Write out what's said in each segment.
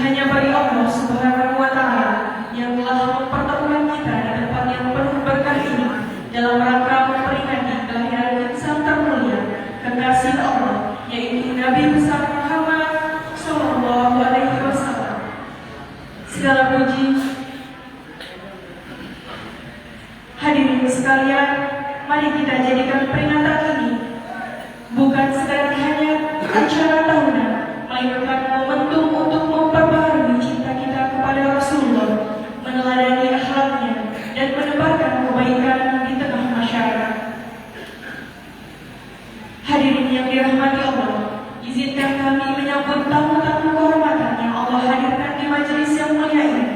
hanya bagi Allah Subhanahu wa Ta'ala yang telah mempertemukan kita di tempat yang penuh berkah ini dalam rangka memperingati kelahiran insan termulia kekasih Allah, yaitu Nabi besar Muhammad Sallallahu Alaihi Wasallam. Segala puji hadirin sekalian, mari kita jadikan peringatan ini bukan sekadar hanya acara tahunan, melainkan momentum untuk memperbaharui cinta kita kepada Rasulullah, meneladani akhlaknya, dan menebarkan kebaikan di tengah masyarakat. Hadirin yang dirahmati Allah, izinkan kami menyambut tamu-tamu kehormatan yang Allah hadirkan di majelis yang mulia ini.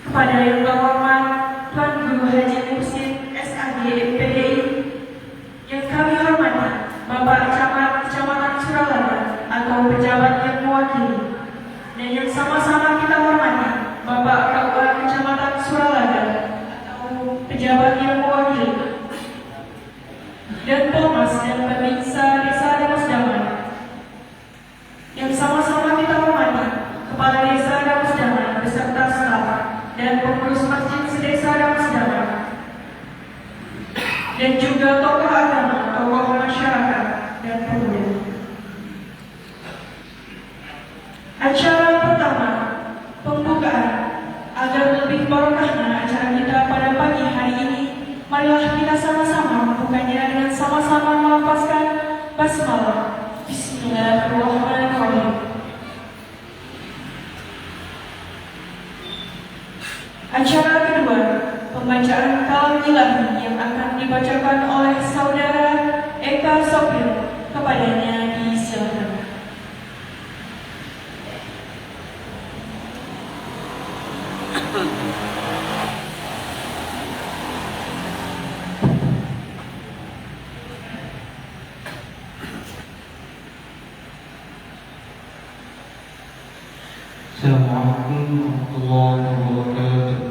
Kepada yang terhormat Tuan Guru Haji Mursid SAG MPDI, yang kami hormati Bapak Camat Kecamatan Suralaya atau pejabat yang mewakili, dan yang sama-sama kita hormati Bapak KUA Kecamatan Suralaya atau pejabat yang mewakili, dan Polmas dan Pemirsa Desa Damasdaman, yang sama-sama kita hormati Kepala Desa Damasdaman beserta staf dan pengurus masjid sedesa Damasdaman, dan juga tokoh agama, tokoh masyarakat, dan pemuda. Acara pertama, pembukaan, agar lebih barokahnya acara kita pada pagi hari ini, marilah kita sama-sama membukanya dengan sama-sama melafazkan basmalah. Bismillahirrahmanirrahim. Acara kedua, pembacaan kalam ilahi yang akan dibacakan oleh Saudara Eka Sopir. Kepadanya disilakan. Assalamualaikum warahmatullahi wabarakatuh.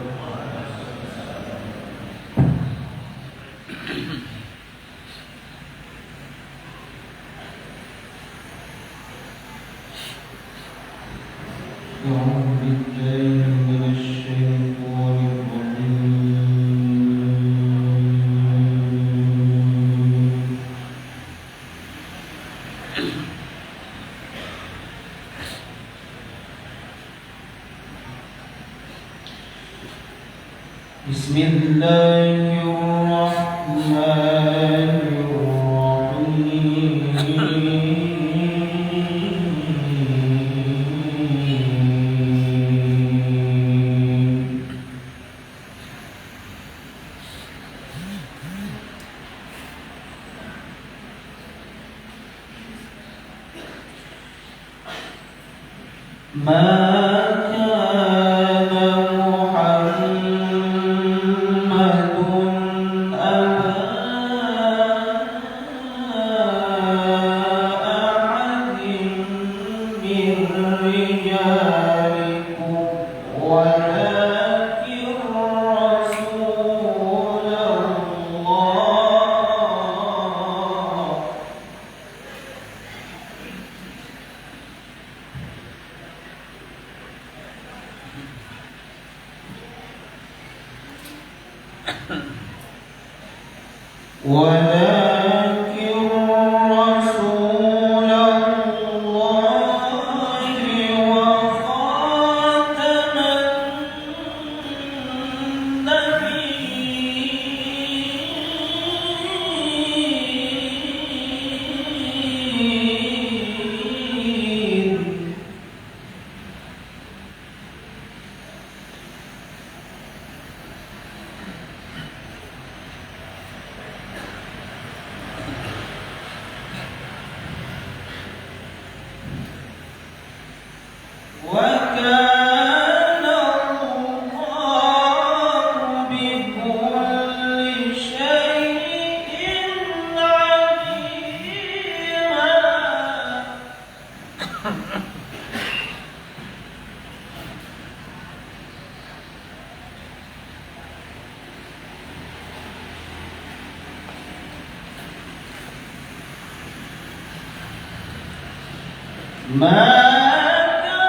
Maka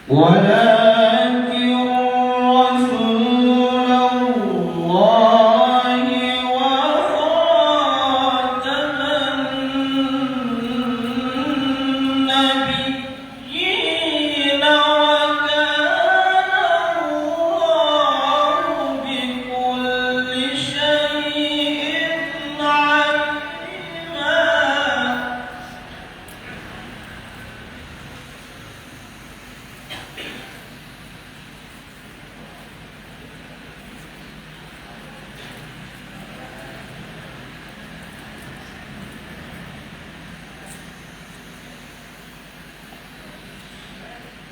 ولكن رسول الله وخاتم النبيين وكان الله بكل شيء عليما.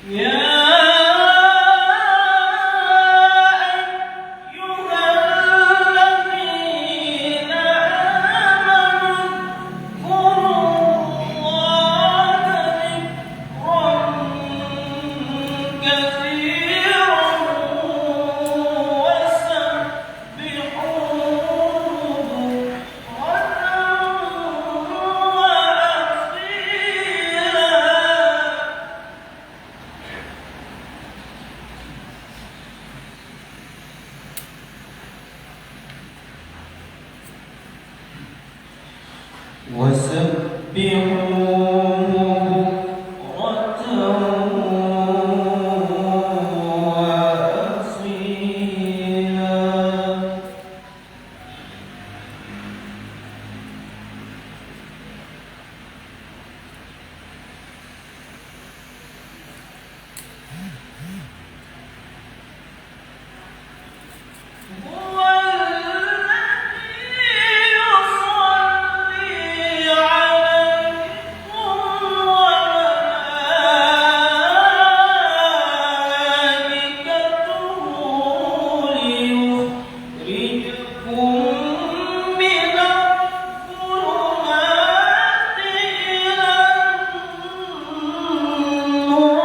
يا أيها الذين آمنوا اذكروا الله ذكرا كثيرا وسبحوه بكرة وأصيلا. هو الذي يصلي عليكم وملائكته ليخرجكم من الظلمات إلى النور.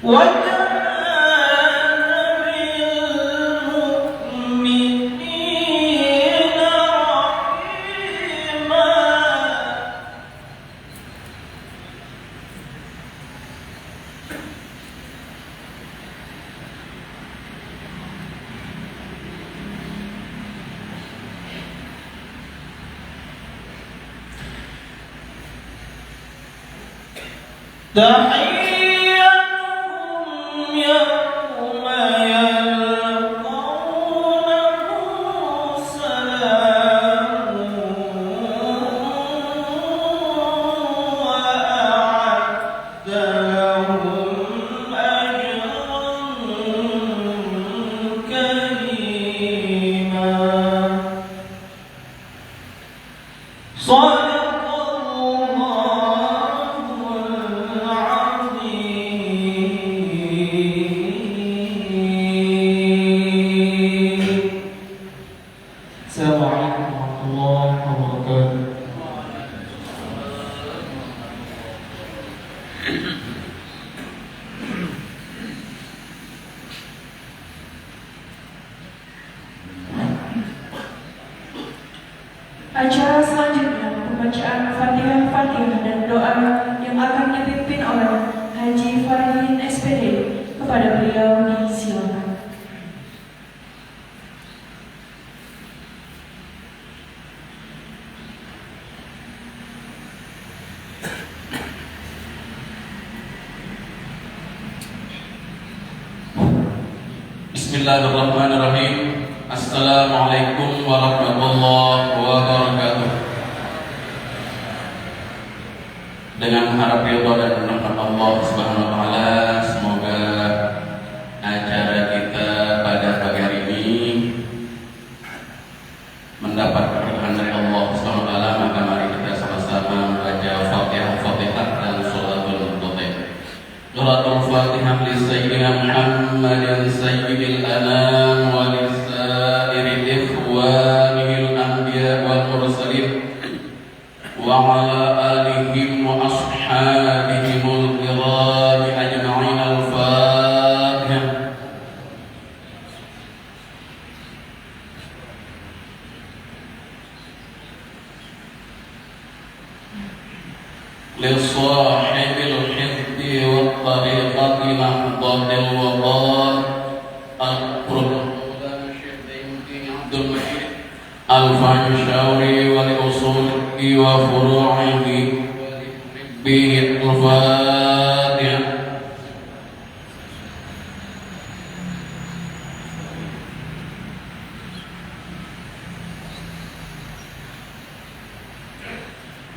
وكان بالمؤمنين رحيما. تحيتهم يوم يلقونه سلام وأعد لهم أجرا كريما. صدق الله العظيم. السلام عليكم ورحمة الله وبركاته. Acara selanjutnya pembacaan Fatihah dan doa yang akan dipimpin oleh Haji Farhin SPD. Kepada beliau disilakan. Bismillahirrahmanirrahim. Assalamualaikum warahmatullahi wabarakatuh. Dengan harap ridha dan rahmat Allah Subhanahu wa taala, semoga acara kita pada pagi hari ini mendapat berkahan dari Allah Subhanahu wa taala. Maka mari kita sama-sama membaca Fatihah dan Sholatul Fatihah. Sholatul Fatihah li Sayyidina Muhammadin Sayyidil Anam wa li sairil Fatimah Dhatil Waqar Al-Fanshauri wal usuli wa furu'ihi bihi al-Fatihah.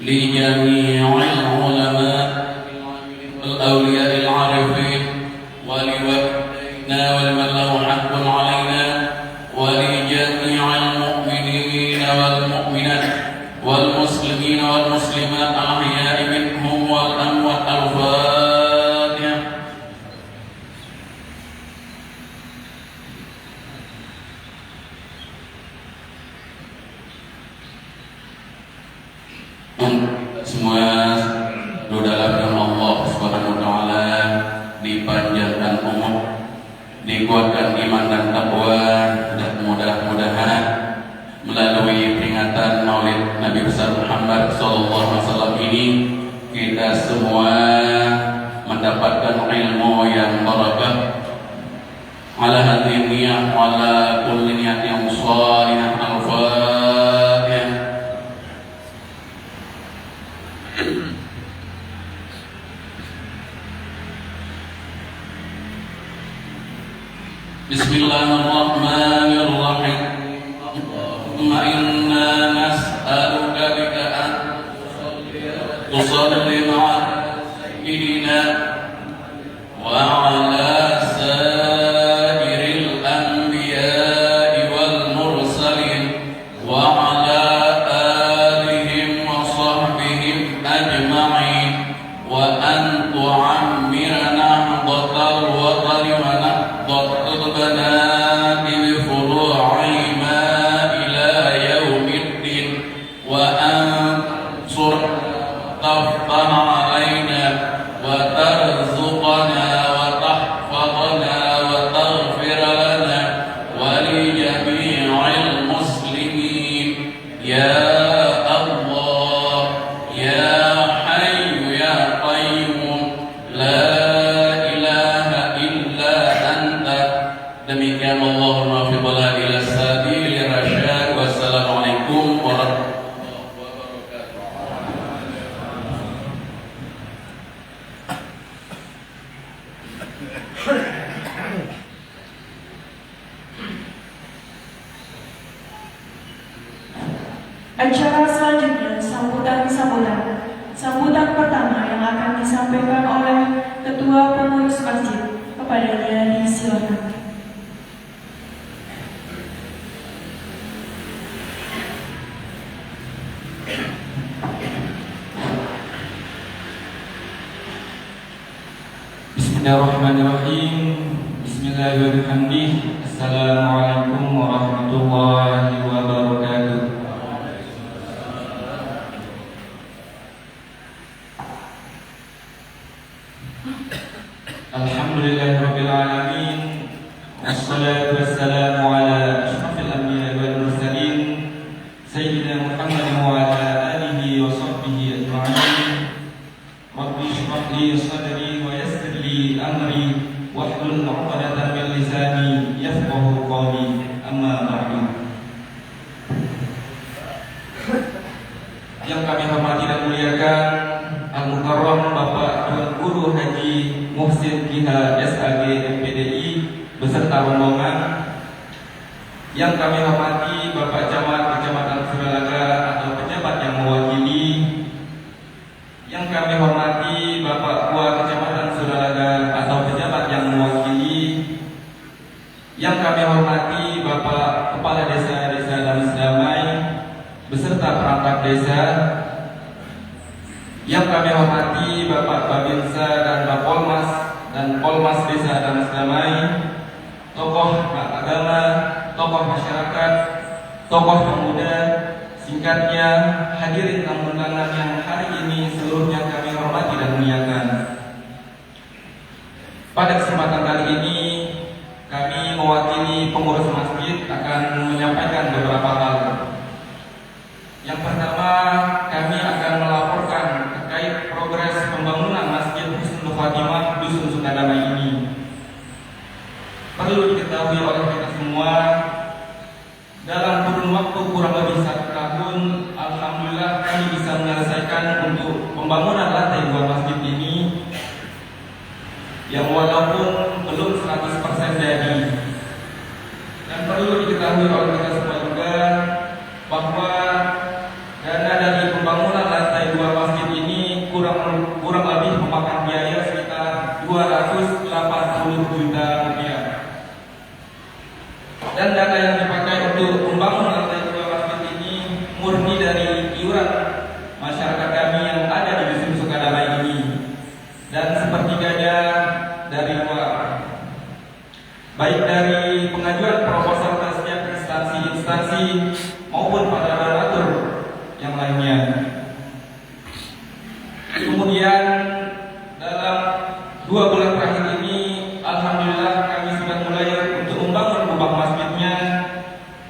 Li jami'il ulama wal awliya al-arifin wa li walidayna wa liman lahu haqqun 'alaina wa li jami'il mu'minina wal mu'minat wal muslimina wal muslimat al-ahya'i minhum wal amwat. Al-Fatihah. Semua dalam nama Allah Subhanahu wa taala dipanjangkan umur, dikuatkan iman dan takwa, dan mudah-mudahan melalui peringatan Maulid Nabi besar Muhammad sallallahu alaihi wasallam ini kita semua mendapatkan ilmu yang barakah. Ala hadhihi niyyah wa ala kulli niyatin shalihah. Al-Fatihah. Bismillahirrahmanirrahim. Allahumma inna nas'aluka bika an tusalli ma'a sayyidina wa ala sairil anbiya'i wal mursalin wa ala alihim wa sahbihim ajma'in wa an tu'ammirana hadatal watani wa nahdatal banati bi furu'ihima ila yaumiddin wa an taftaha alaina wa tarzuqana wa tahfadana wa taghfir lana wa li jami'il muslimin ya Allah ya Hayyu ya Qayyum la ilaha illa anta. Demikian Allahumma fi dhalal ila sabil rasyad. Wassalamualaikum warahmatullahi wabarakatuh. Acara selanjutnya sambutan pertama yang akan disampaikan oleh Ketua Pengurus Masjid. Kepadanya disilakan. Bismillahirrahmanirrahim. Bismillahirrahmanirrahim. Assalamualaikum warahmatullahi wabarakatuh. Alhamdulillahirabbil alamin. Wassalatu wassalamu ala asyrafil anbiya'i wal mursalin sayyidina Muhammadin wa ala alihi wa sahbihi ajma'in. Rabbi shrah li sadri wa yassir li amri wahlul 'uqdatam min lisani yafqahu qawli. Amma ba'du. Yang kami hormati dan muliakan Al-Mukarram Bapak Tuan Guru Haji Muhsin Kiha SAG MPDI beserta rombongan. Yang kami hormati Bapak Camat Kecamatan Suralaga atau pejabat yang mewakili. Yang kami hormati Bapak Kua Kecamatan Suralaga atau pejabat yang mewakili. Yang kami hormati Bapak Kepala Desa-Desa Damai beserta perangkat desa. Yang kami hormati Bapak Babinsa dan Bapolmas dan Polmas Desa Damai, tokoh agama, tokoh masyarakat, tokoh pemuda, singkatnya hadirin tamu undangan yang hari ini seluruhnya kami hormati dan muliakan. Pada kesempatan kali ini kami mewakili pengurus masjid akan menyampaikan beberapa hal. Yang pertama, kami akan melaporkan terkait progres pembangunan Masjid Husnul Khatimah Dusun Sukadamai ini. Perlu diketahui oleh kita semua, dalam kurun waktu kurang lebih 1 tahun, alhamdulillah kami bisa menyelesaikan untuk pembangunan lantai 2 masjid ini, yang walaupun belum 100% jadi. Dan perlu diketahui oleh kita semua juga bahwa dana dari pembangunan lantai 2 masjid ini kurang lebih memakan biaya sekitar 280 juta rupiah. Dan dana yang dipakai untuk membangun lantai 2 masjid ini murni dari iuran masyarakat kami yang ada di Dusun Sukadamai ini, dan sepertiganya dari luar, baik dari pengajuan proposal ke setiap instansi maupun pada donatur yang lainnya. Kemudian dalam 2 bulan terakhir ini, alhamdulillah kami sudah mulai untuk membangun kubah masjidnya,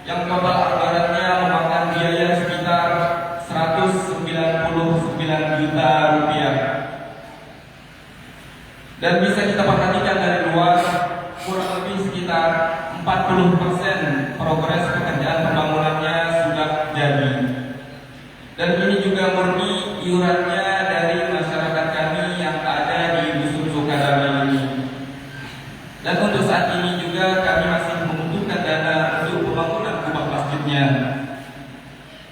yang total anggarannya memakan biaya sekitar 199 juta rupiah. Dan bisa kita perhatikan dari luar, kurang lebih sekitar 40% progres pekerjaan pembangunannya sudah jadi. Dan ini juga murni iurannya dari masyarakat kami yang ada di Dusun Sukadamai ini. Dan untuk saat ini juga kami masih membutuhkan dana untuk pembangunan kubah masjidnya.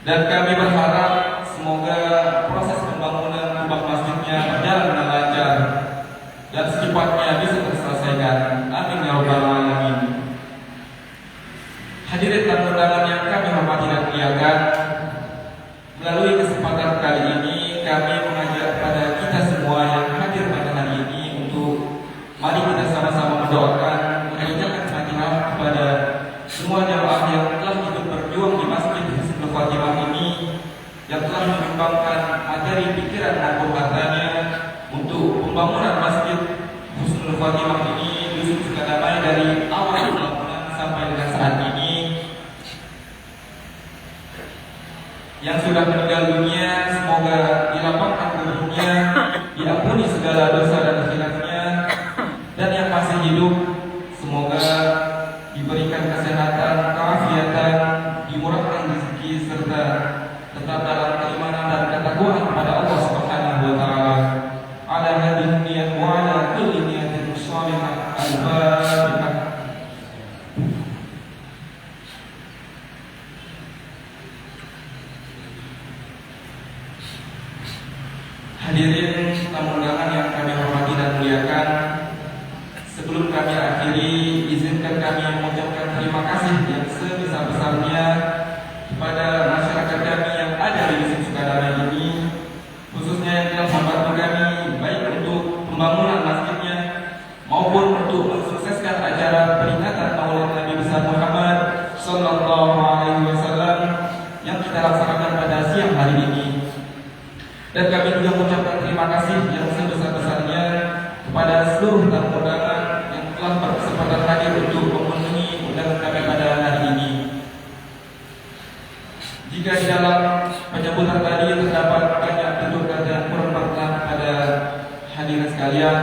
Dan kami berharap semoga proses pembangunan kubah masjidnya berjalan dengan lancar dan secepatnya bisa terselesaikan. Amin ya rabbal alamin. Hadirin tamu undangan yang kami hormati dan muliakan, melalui kesempatan kali ini kami mengajak kepada kita semua yang hadir pada hari ini untuk mari kita sama-sama mendoakan, mengucapkan Fatihah kepada semua jamaah yang telah ikut berjuang di Masjid Husnul Khotimah ini, yang telah menyumbangkan materi, pikiran maupun hartanya untuk pembangunan Masjid Husnul Khotimah ini Dusun Sukadamai dari awal pembangunan sampai dengan saat ini. Yang sudah meninggal dunia, semoga dilapangkan kuburnya, diampuni segala dosa dan khilafnya. Dan yang masih hidup, semoga diberikan kesehatan, keafiatan, dimurahkan rezeki, serta tetap dalam keimanan dan ketakwaan kepada Allah Subhanahu wa taala. Ala hadhihi niyyah wa ala kulli niyatin shalihah. Al-Fatihah. Hadirin tamu undangan yang kami hormati dan muliakan, sebelum kami akhiri, izinkan kami mengucapkan terima kasih yang sebesar-besarnya kepada masyarakat kami yang ada di Dusun Sukadamai ini, khususnya yang telah membantu kami baik untuk pembangunan masjidnya maupun untuk mensukseskan acara peringatan Maulid Nabi besar Muhammad Sallallahu Alaihi Wasallam yang kita laksanakan pada siang hari ini. Dan kami juga mengucapkan terima kasih yang sebesar-besarnya kepada seluruh tamu undangan yang telah berkesempatan hadir untuk memenuhi undangan kami pada hari ini. Jika di dalam penyebutan tadi terdapat banyak tutur kata yang kurang berkenan pada hadirin sekalian,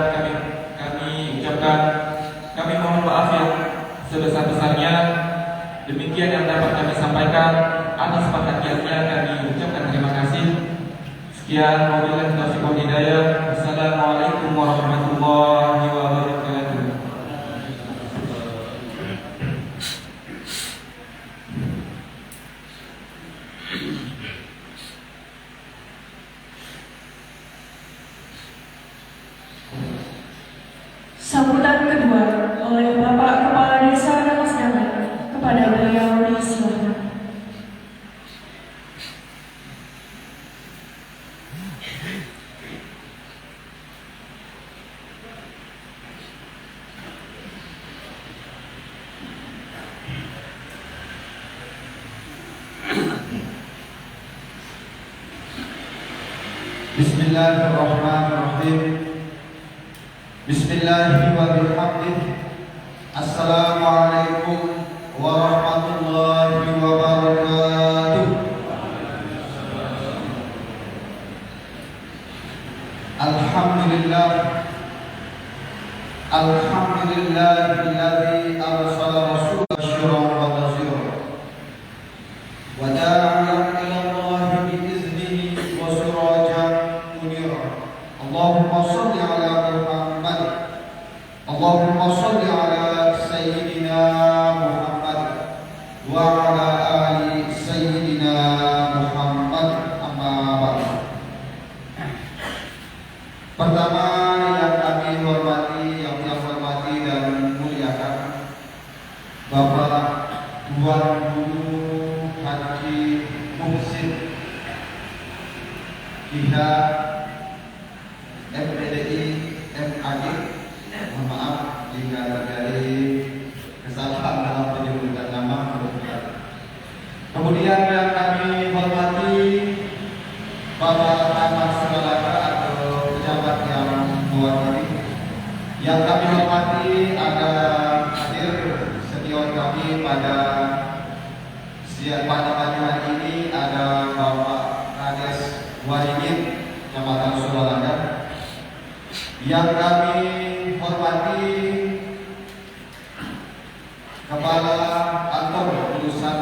kami mohon maaf yang sebesar-besarnya. Demikian yang dapat kami sampaikan. Atas perhatiannya kami ucapkan terima kasih. Sekian, wabillahi taufiq wal hidayah. Wassalamualaikum warahmatullahi wabarakatuh. Sambutan kedua oleh Bapak Kepala Desa Damas Damai, kepada beliau disilakan. Bismillahirrahmanirrahim. Bismillahi wa bihamdih. Assalamualaikum warahmatullahi wabarakatuh. Alhamdulillah Alhamdulillahilladzi arsala rasulahu basyiran wa nadhira wa da'iyan ila Allah bi'iznihi wa sirajan munira. Allahumma shalli ala Muhammad. Allahumma shalli ala sayyidina Muhammad wa ala ali sayyidina Muhammad. Amma ba'du. Pertama yang kami hormati, yang saya hormati dan muliakan Bapak Tuan Guru Haji Muhsin Kiha MPDI MAG. Mohon maaf jika terjadi kesalahan dalam penyebutan nama. Kemudian yang kami hormati Bapak Ahmad Sulalaka atau pejabat yang mewakili. Yang kami hormati ada hadir senior kami pada pagi hari ini ada Bapak Kades Waringin Kecamatan Sulalaka. Yang kami hormati Kepala Kantor Urusan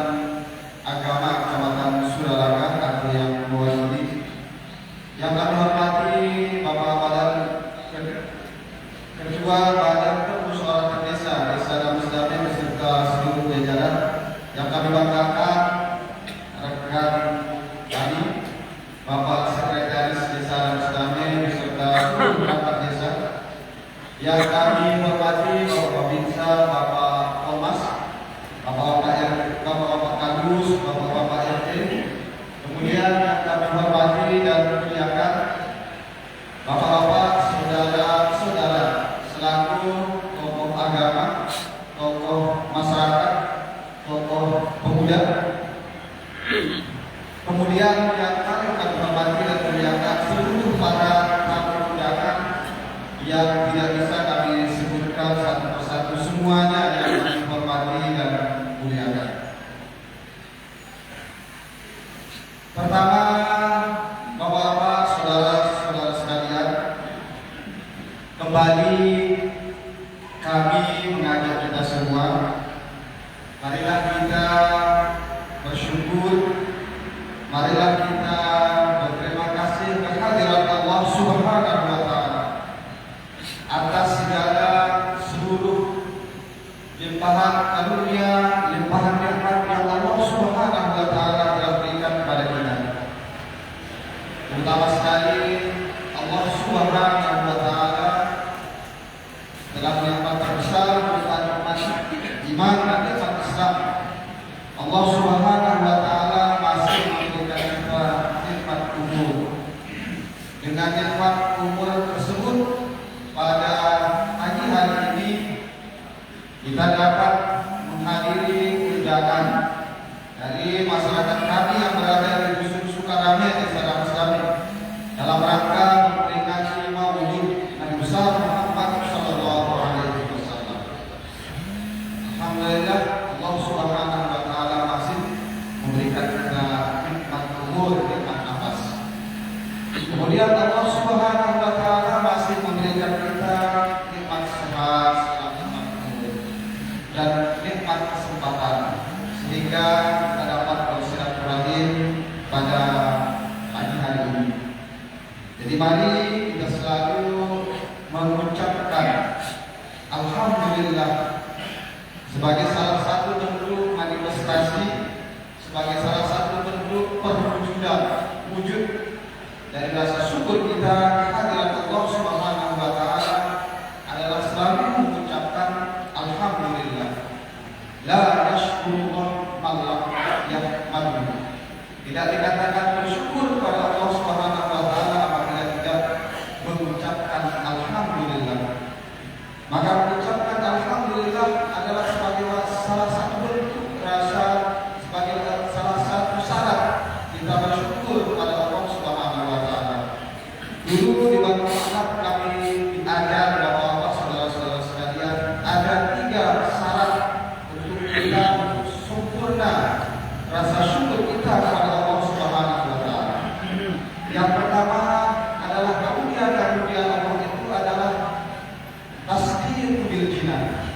Agama Kecamatan Sulalaka atau yang mewakili. Yang kami hormati Bapak Badan Ketua Badan Permusyawaratan Desa Darussalam beserta seluruh jajaran. Yang kami banggakan rekan kami Bapak Sekretaris Desa Darussalam beserta seluruh perangkat desa. Yang kami hormati Bapak Binsa, Bapak Thomas, Bapak Kadus, Bapak RT. Kemudian yang kami hormati dan muliakan Bapak-bapak, saudara-saudara selaku tokoh agama, tokoh masyarakat, tokoh pemuda. Kemudian yang kami hormati dan muliakan seluruh para tamu undangan yang tidak bisa kami sebutkan satu persatu, semuanya yang kami hormati dan muliakan. Pertama, Bapak-bapak, saudara-saudara sekalian, kembali kami mengajak kita semua, marilah kita bersyukur, marilah kita berterima kasih kehadirat Allah Subhanahu wa Ta'ala atas segala seluruh limpahan karunia, limpahan nikmat yang Allah Subhanahu wa Ta'ala telah berikan kepada kita. Terutama sekali Allah Subhanahu wa Ta'ala telah nikmat terbesar berupa nikmat iman dan nikmat Islam. Allah Subhanahu wa Ta'ala masih memberikan kita nikmat umur. Dengan nikmat umur tersebut pada pagi hari ini kita dapat menghadiri undangan dari masyarakat kami yang berada di Dusun Sukarame, Desa Darussalam, dalam rangka memperingati Maulid Nabi besar Muhammad sallallahu alaihi wasallam. Alhamdulillah Allah Subhanahu wa Ta'ala masih memberikan kita nikmat umur, nikmat nafas. Kemudian Allah Subhanahu wa Ta'ala masih memberikan kita nikmat sehat, nikmat umur dan nikmat kesempatan sehingga kita dapat bersilaturahim pada pagi hari ini. Jadi mari kita selalu mengucapkan Alhamdulillah sebagai salah satu bentuk manifestasi, sebagai salah satu bentuk perwujudan wujud dari rasa syukur kita kehadirat Allah Subhanahu wa Ta'ala adalah selalu mengucapkan Alhamdulillah. La yashkurullah man yahmadu. Tidak dikatakan bersyukur kepada Allah Subhanahu wa Ta'ala apabila tidak mengucapkan Alhamdulillah. Maka mengucapkan Alhamdulillah adalah sebagai salah satu bentuk rasa, sebagai salah satu syarat kita bersyukur kepada Allah Subhanahu wa Ta'ala. Dulu di Bangku Ahmad kami diajar Bapak-bapak, saudara-saudara sekalian, ada 3 syarat untuk kita sempurna rasa syukur kita kepada Allah Subhanahu wa Ta'ala. Yang pertama adalah karunia Allah itu adalah tasbih fil jinan,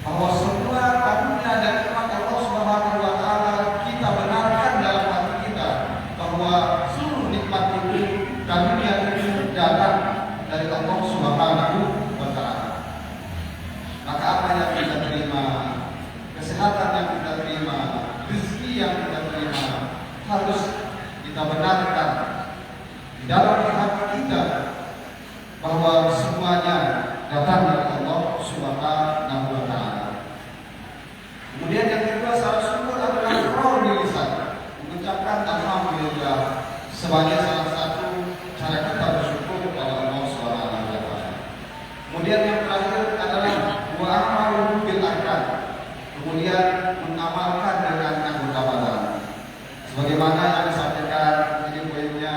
bahwa semua karunia dan nikmat Allah Subhanahu wa taala kita benarkan dalam hati kita bahwa seluruh nikmat itu, karunia itu datang dari Allah Subhanahu wa taala. Maka apa yang kita terima, kesehatan yang kita terima, rezeki yang kita terima, harus kita benarkan di dalam hati kita bahwa semuanya datang dari Allah Subhanahu wa taala. Kemudian yang kedua, salah syukur adalah iqrar bil lisan, mengucapkan alhamdulillah sebagai salah satu cara kita bersyukur kepada Allah Subhanahu wa taala. Kemudian yang terakhir adalah wa amalu bil arkan, kemudian mengamalkan dengan anggota badan. Sebagaimana yang disampaikan ini poinnya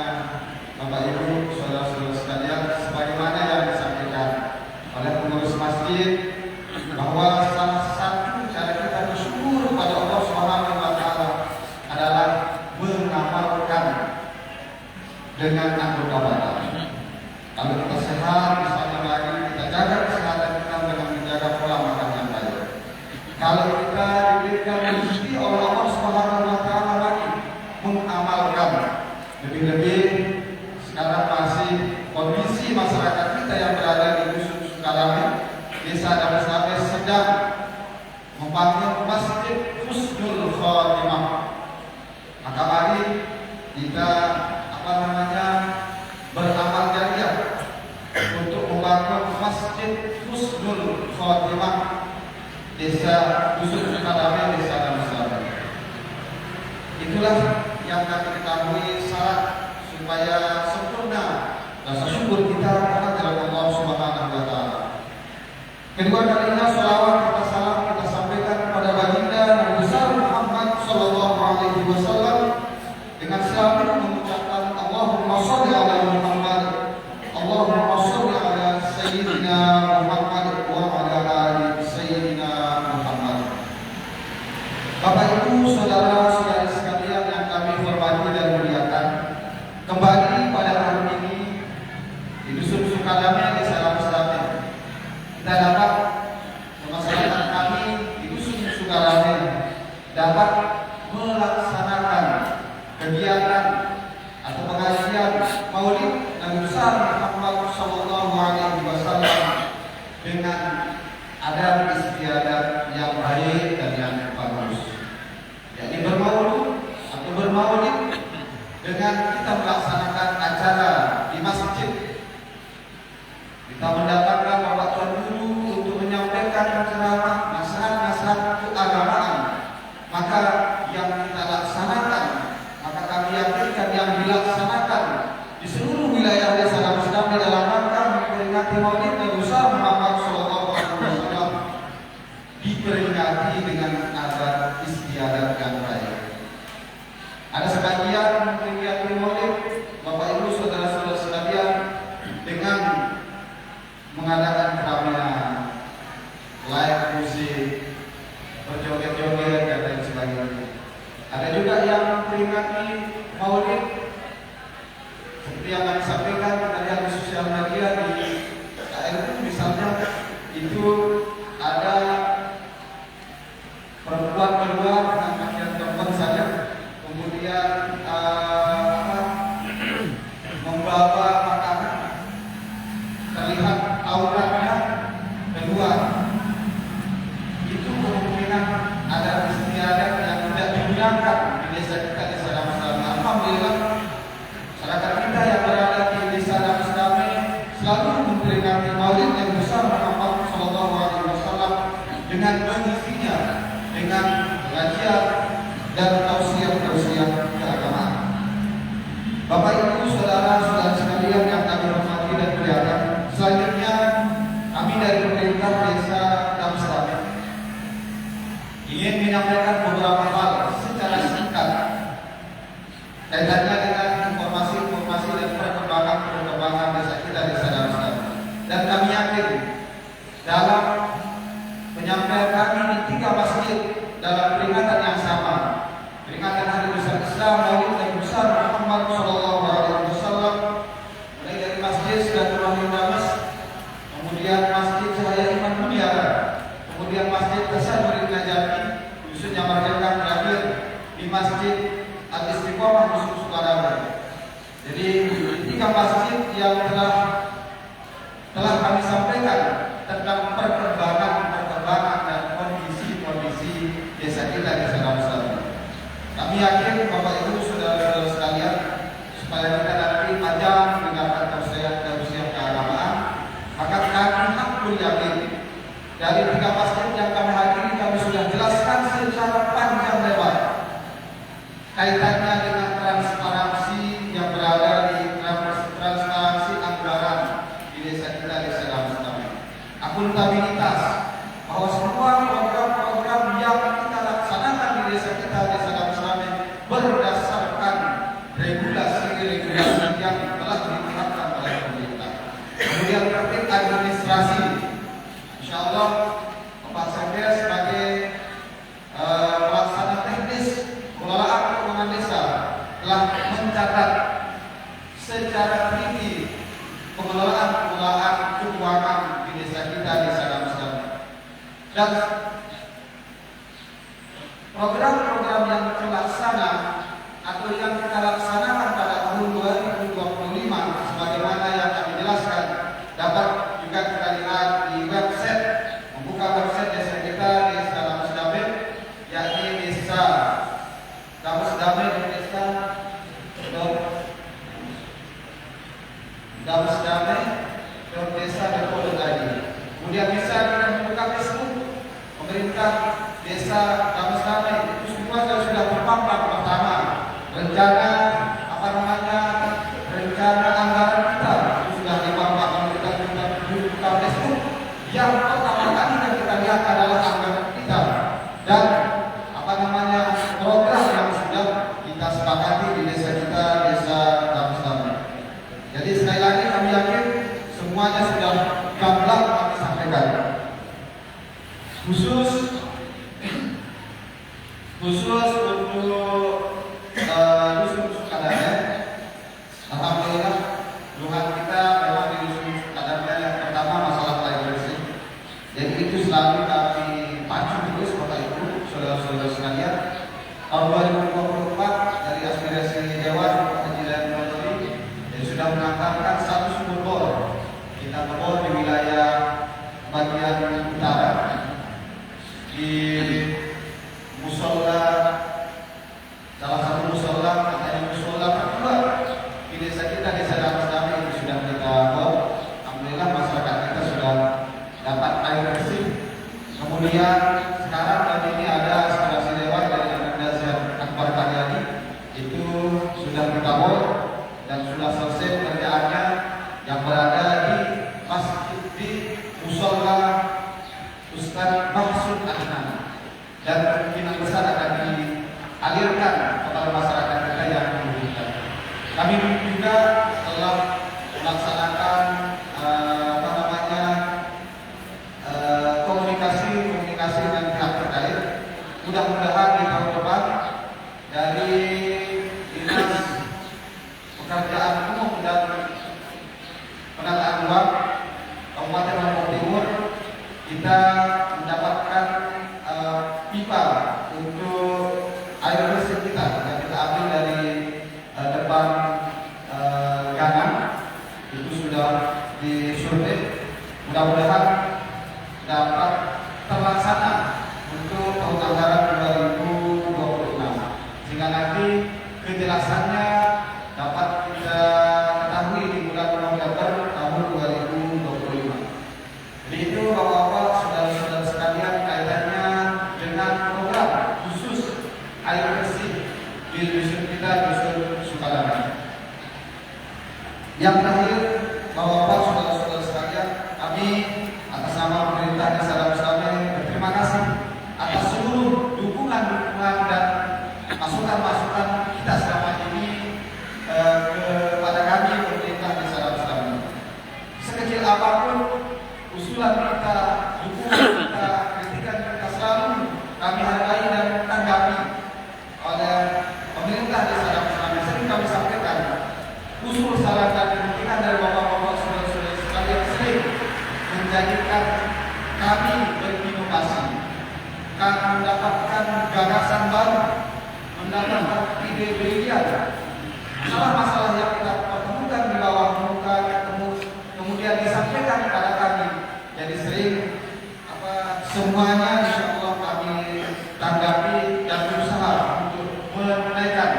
Bapak Ibu, saudara-saudara sekalian, sebagaimana yang disampaikan oleh pengurus masjid bahwa salah satu cara kita bersyukur kepada Allah Subhanahu wa taala adalah mengamalkan dengan anggota badan. Kalau kita sehat, misalnya lagi kita jaga kesehatan kita dengan menjaga pola makan yang baik. Kalau kita diberikan rezeki oleh Allah Subhanahu wa taala lagi mengamalkan, lebih-lebih sekarang masih kondisi masyarakat kita yang berada di dusun Sukalame, desa Damsame sedang membangun masjid Husnul Khotimah. Maka mari kita beramal jariah untuk membangun masjid Husnul Khotimah desa dusun Sukalame, desa Damsame. Itulah yang kami ketahui syarat supaya sempurna rasa syukur kita kepada Allah Subhanahu wa taala. Kedua kalinya salawat kita salam kita sampaikan kepada baginda Nabi besar Muhammad sallallahu alaihi wasallam dengan selalu mengucapkan Allahumma shalli ala Muhammad, Allahumma shalli ala sayyidina Muhammad wa ala ali sayyidina Muhammad. Bapak Ibu, saudara-saudari sekalian yang kami hormati dan muliakan, kembali pada tahun ini di dusun Sukalame, desa Damsame, kita dapat masyarakat kami di dusun Sukalame dapat melaksanakan kegiatan atau pengajian Maulid Nabi besar Muhammad sallallahu alaihi wasallam dengan adab istiadat yang baik dan yang bagus, yakni bermaulid dengan kita melaksanakan acara di masjid. Kita mendatangkan Bapak Tuan Guru untuk menyampaikan ceramah nasihat-nasihat keagamaan. Maka yang kita laksanakan, maka kami yakinkan yang dilaksanakan di seluruh wilayah desa Damsame dalam rangka memperingati Maulid Nabi besar Muhammad sallallahu alaihi wasallam diperingati dengan adat istiadat yang baik. Ada sebagian memperingati Maulid Bapak Ibu saudara-saudara sekalian dengan mengadakan keramaian, live musik, berjoget-joget dan lain sebagainya. Ada juga yang memperingati Maulid seperti yang kami sampaikan, kita lihat di sosial media di KRU misalnya, itu ada perempuan keluar dengan pakaian perempuan saja, kemudian membawa makanan, terlihat auratnya keluar. Itu kemungkinan ada istiadat yang tidak digunakan di desa kita, desa Damsame. Alhamdulillah masyarakat kita yang berada di desa Damsame selalu memperingati Maulid yang besar Muhammad sallallahu alaihi wasallam dengan mengisinya dengan pengajian dan tausiah-tausiah keagamaan. Bapak Ibu saudara-saudara sekalian yang kami hormati dan muliakan, selanjutnya kami dari pemerintah desa Damsame ingin menyampaikan beberapa hal secara singkat kaitannya dengan informasi-informasi dan perkembangan desa kita, desa Damsame. Dan kami yakin dalam penyampaian kami di 3 masjid dalam peringatan yang sama, Masjid Al-Istiqomah Dusun Sukarame. Jadi 3 masjid yang telah kami sampaikan tentang perkembangan dan kondisi desa kita di Salam. Kami yakin Bapak Ibu saudara-saudara sekalian, supaya kita nanti panjang mendengarkan tausiah keagamaan, maka kami hakul yakin dari 3 masjid yang kami hadiri kami sudah jelaskan secara panjang lebar kaitannya dengan transparansi yang berada di transparansi anggaran di desa kita, Desa Damstam. Akuntabilitas bahwa semua program-program yang kita laksanakan di desa kita, Desa Damstam, berdasarkan regulasi-regulasi yang telah ditetapkan oleh pemerintah. Kemudian tertib administrasi, insya Allah Bapak Sekdes sebagai pelaksana teknis pengelolaan keuangan desa telah mencatat secara teliti pengelolaan keuangan di desa kita, Desa Damstam, dan program-program yang terlaksana atau yang kita laksanakan pada tahun 2025 sebagaimana yang kami jelaskan dapat juga kita lihat di website, membuka website desa kita, Desa Damstam, yakni Desa Damstam Damstam.desa.co.id. Kemudian bisa kita membuka Facebook pemerintah Desa Damstam, itu semua sudah terpampang. Pertama, rencana anggaran kita itu sudah dipampang. Kita buka Facebook, yang pertama kali yang kita lihat adalah anggaran kita dan program yang sudah kita sepakati di desa kita, Desa Damstam. Jadi sekali lagi kami yakin semuanya sudah gamblang kami sampaikan. Khusus untuk Dusun Sukadame, alhamdulillah keluhan kita memang di Dusun Sukadame yang pertama masalah air bersih. Jadi itu selalu kami pacu terus Bapak Ibu, saudara-saudara sekalian. Tahun 2024 dari aspirasi Dewan Haji yang sudah menangkapkan 1 sumur bor. Kita bor di wilayah bagian utara di musola, salah satu musola, katanya musola kedua di desa kita, Desa Damstam, itu sudah kita bor. Alhamdulillah masyarakat kita sudah dapat air bersih. Kemudian sekarang tadi ini ada aspirasi Dewan dari Akbar Karyadi, itu sudah kita bor dan sudah selesai pekerjaannya yang berada di masjid di musola Ustaz Mahsud Adnan, dan kemungkinan besar akan dialirkan kepada masyarakat kita yang membutuhkan. Kami juga telah melaksanakan komunikasi dengan pihak terkait. Mudah-mudahan di tahun depan dari Dinas Pekerjaan Umum dan Penataan Ruang Kabupaten Lombok Timur kita mendapatkan pipa untuk air bersih kita yang kita ambil dari depan Ganang, itu sudah disurvei. Mudah-mudahan dapat terlaksana untuk tahun anggaran 2026, sehingga nanti kejelasannya dapat kita ketahui di bulan November tahun 2025. Jadi itu Bapak-bapak, saudara-saudara sekalian, kaitannya dengan program khusus air bersih di dusun kita, Dusun Sukadame. Yang terakhir, Bapak-bapak, saudara-saudara sekalian, kami atas nama pemerintah Desa Damstam berterima kasih atas seluruh dukungan dan masukan-masukan kita selama ini kepada kami pemerintah Desa Damstam. Sekecil apapun usulan kita, dukungan kita, kritikan kita, selalu kami hargai dan tanggapi oleh pemerintah Desa Damstam. Sering kami sampaikan usul, saran dan kritikan dari bapak-bapak, saudara-saudara sekalian sering menjadikan kami berinovasi, kami mendapatkan gagasan baru, mendatangkan ide brilian, masalah-masalah yang kita pertemukan di bawah muka kemudian disampaikan kepada kami. Jadi sering semuanya insya Allah kami tanggapi dan berusaha untuk menaikkan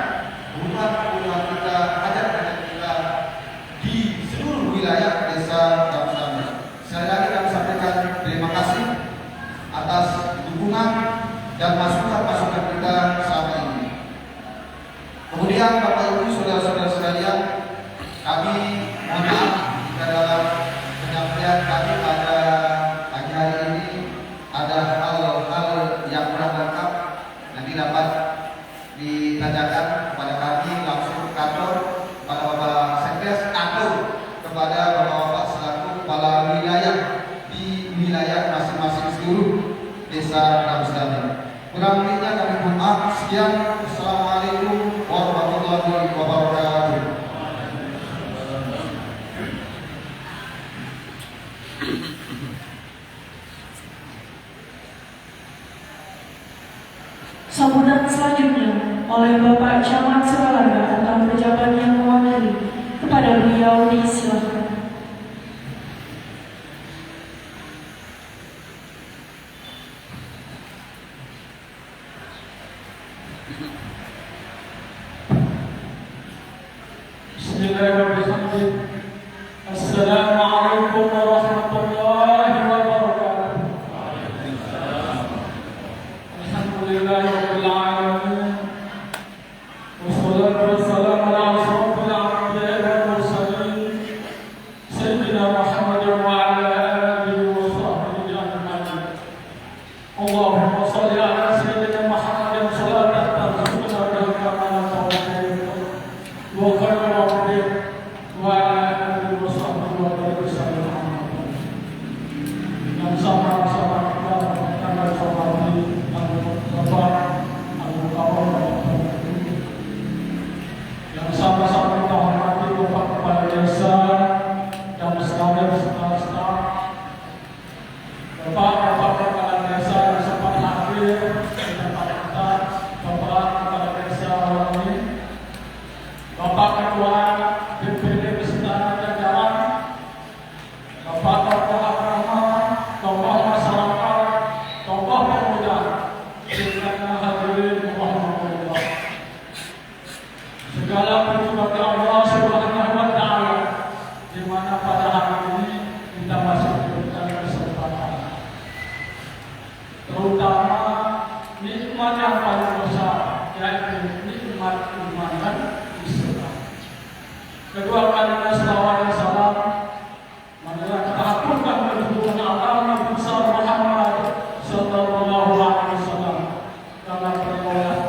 kebutuhan kita, hajat-hajat kita di seluruh wilayah desa Damsami. Sekali lagi kami sampaikan terima kasih atas dukungan dan masukan-masukan kita selama ini. Kemudian Bapak Ibu saudara-saudara sekalian, kami mohon maaf jika dalam penyampaian kami pada pagi hari ini ada hal-hal yang kurang lengkap, nanti dapat ditanyakan kepada kami langsung ke kantor, kepada Bapak Sekdes atau kepada Bapak-bapak selaku kepala wilayah di wilayah masing-masing seluruh desa Damsami. Kurang lebihnya kami mohon maaf. Sekian. Assalamualaikum warahmatullahi wabarakatuh. Sambutan selanjutnya oleh Bapak Camat Suralaya atau pejabat yang mewakili, kepada beliau disilakan. Bismillahirrahmanirrahim. Assalamualaikum warahmatullahi wabarakatuh. Alhamdulillahirabbil alamin. Wassalatu wassalamu ala asyrofil anbiya'i wal mursalin sayyidina Muhammadin wa ala alihi wa sahbihi ajma'in. Allahumma shalli ala sayyidina Muhammadin shalatan tarzuquna biha kamalan tawfiq wa khairan rabbil wa ala alihi wa sahbihi wa barik sallam. Yang sama-sama kita akan bersama-sama yang sama-sama kita hormati Bapak Kepala Desa dan staf-staf, Bapak Kepala Desa yang sempat hadir di tempat kita, Bapak Kepala Desa ini, Bapak Ketua DPD Beserta Jajaran, Bapak tokoh agama, tokoh masyarakat, tokoh pemuda, sekalian hadirin Muhammadillah. Segala puji bagi Allah Subhanahu wa taala, di mana pada hari ini kita masih diberikan kesempatan. Terutama nikmat yang paling besar, yaitu nikmat iman dan Islam. Kedua kalinya salawat dan salam marilah kita haturkan kepada Allah Nabi besar Muhammad sallallahu alaihi wasallam. Dalam riwayat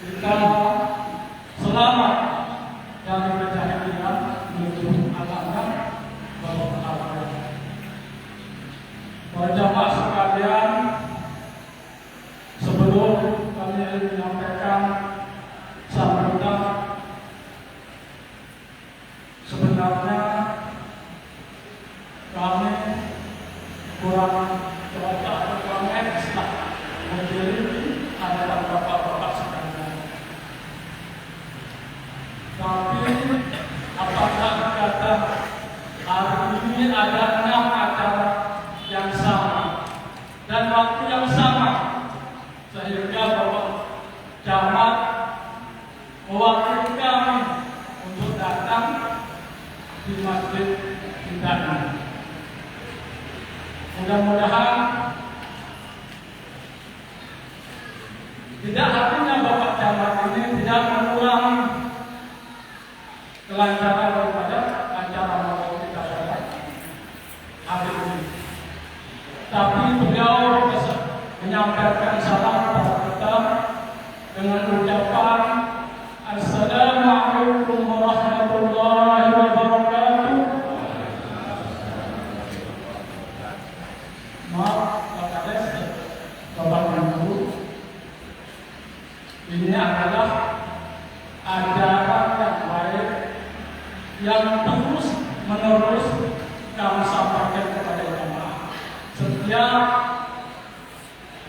kita selamat dari kejahilian menuju alamnya bahagia. Para jamaah sekalian, sebelum kami menyampaikan sambutan, sebenarnya kami kurang ekstra menjadi hadapan bapak-bapak sekalian. Tapi apakah kata hari ini ada 6 acara yang sama dan waktu yang sama, sehingga Bapak Camat mewakili kami untuk datang di masjid kita ini. Mudah-mudahan tidak artinya Bapak Camat ini tidak mengurangi kelancaran daripada acara malam kita pada hari ini. Tapi beliau menyampaikan salam kepada kita dengan ucapan Assalamualaikum warahmatullahi wabarakatuh. Maaf, Bapak Desa, Bapak Ibu, ini adalah ajaran yang baik yang terus menerus kami sampaikan kepada jamaah. Setiap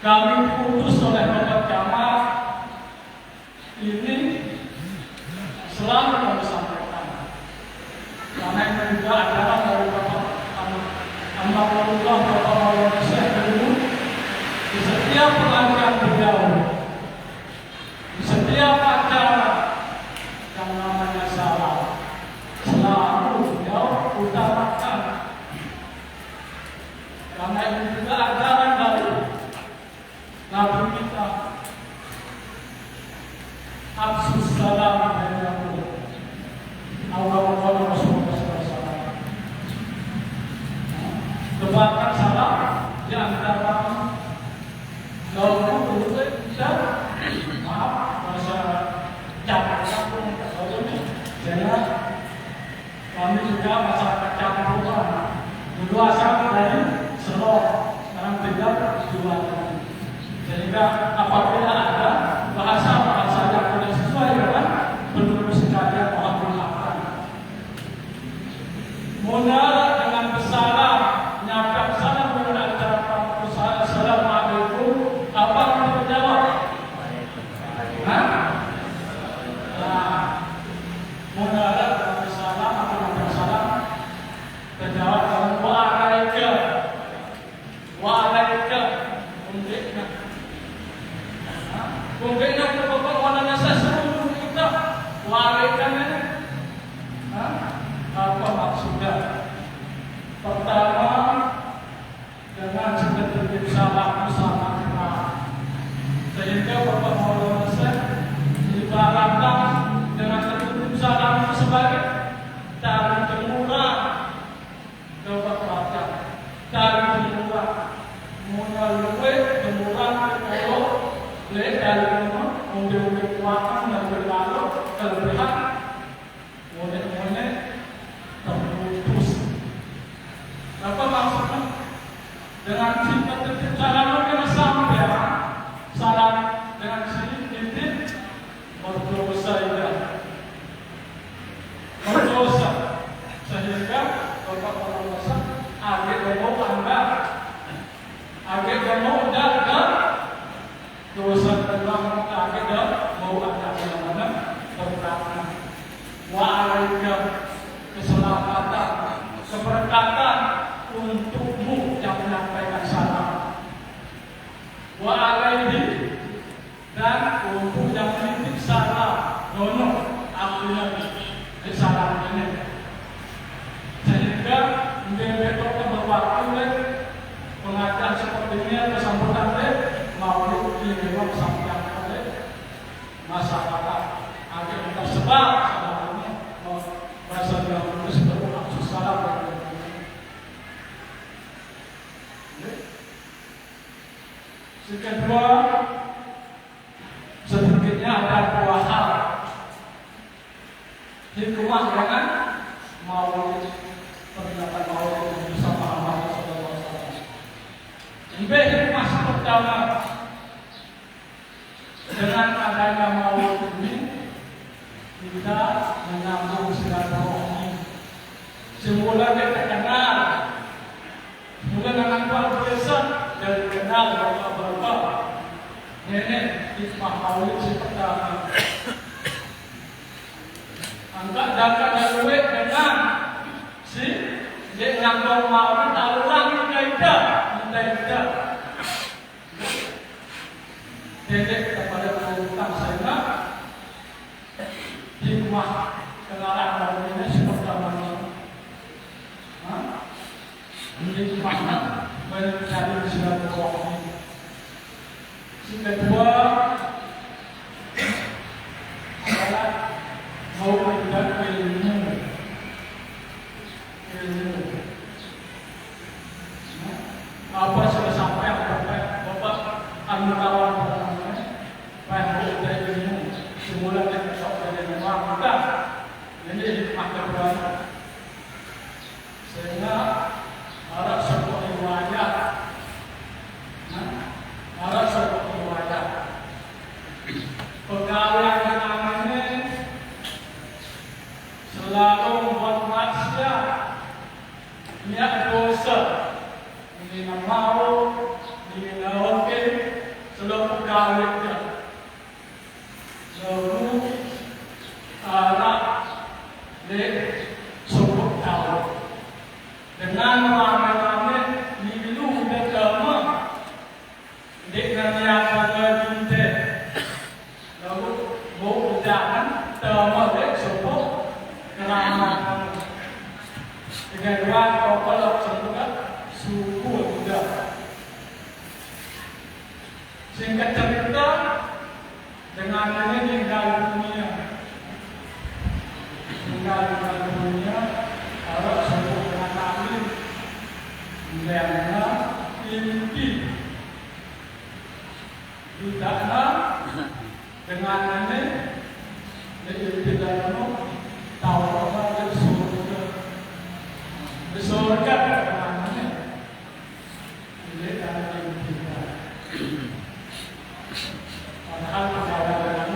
kami diutus oleh Bapak Camat ini selalu kami sampaikan. Karena itu juga adalah dari Bapak Alhamdulillah Bapak Maulana Syekh dulu di setiap pengajian beliau, di setiap acara yang namanya salam, selalu beliau utamakan. Karena itu juga ajaran dari Nabi kita, Absus salam bainakum. Allah Rasulullah SAW. Tebarkan salam di antara kaum muslimin dan maaf bahasa campur saya kami juga masyarakat campuran dulu asal dari Selok, sekarang tinggal di luar. Sehingga apabila ada bahasa yang tidak sesuai dengan penduduk sekalian, mohon maafkan. Mula dengan bersalam, menyampaikan salam dengan ucapan Assalamualaikum, apa yang kita jawab? Mula dengan bersalam atau bersalam, terjawab dengan wa'alaika, mungkin nak Bapak Maulana seluruh kita wa'alaikannya. Apa maksudnya? Pertama, dengan sedikit salam bersama kenal, sehingga Bapak Maulana dibaratkan dengan sedikit salam sebagai dari temurah Bapak Raja, dari temurah melalui temurah kalau lihat dari mana mobil kekuatan dan berlalu kelebihan mulai terputus. Apa maksudnya? Dengan cinta titip salam kita sampai salam dengan sini titip berdosa sehingga Bapak berdosa agar mau anda agar mau jaga dosa terbang agar mau ada yang mana berperang. Wa'alaika keselamatan, keberkatan untukmu yang menyampaikan salam. Wa'alaihi dan untuk yang menitip salam. Dono artinya salam ini. Sehingga mereka berwaktu pengajian seperti ini atau sambutan maupun di memang sampaikan oleh masyarakat agar tersebar salamnya bahasa yang disebut Absus salam. Kedua, sedikitnya ada dua hal hikmah dengan maulid, peringatan maulid bersama Allah Subhanahu wa taala. Hikmah pertama, dengan adanya maulid ini kita menyambung silaturahmi. Semula kita kenal, semula dengan luar biasa dari kenal bapak-bapak. Ini hikmah maulid si pertama. Angkat jaga dan duit dengan si dia nyambung maulid lalu lagi tidak. Dedek kepada perutan saya hikmah kenalan maulid ini seperti apa? Hikmahnya mencari silaturahmi. Kedua adalah mau mendapat ilmu. Apa sudah sampai Bapak Al-Mutawar baik dari ilmu semula kita sok dari maka ini hikmah kedua sehingga ada sebuah riwayat pegawai yang namanya selalu membuat maksiat, niat dosa, ini mau, ini oke, selalu pegawainya, selalu Singkat cerita, dengan ini tinggal dunia. Harus sebut dengan amin. Karena inti tidaklah dengan ini inti dalam tahu apa di surga dengan ini dalam inti. Padahal pegawai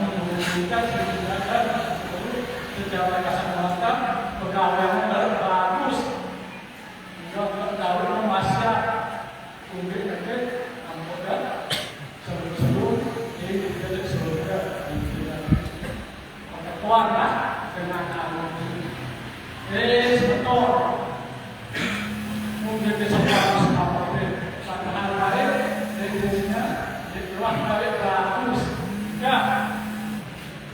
kita secara kesempatan pegawai bagus, pegawai masak, kumpul-kumpul, anggota seluruh ini kita surga. Kuatlah dengan alam ini. Sebetul. Mungkin kesempatan seperti padahal baik, jenisnya dijual baik bagus. Ya,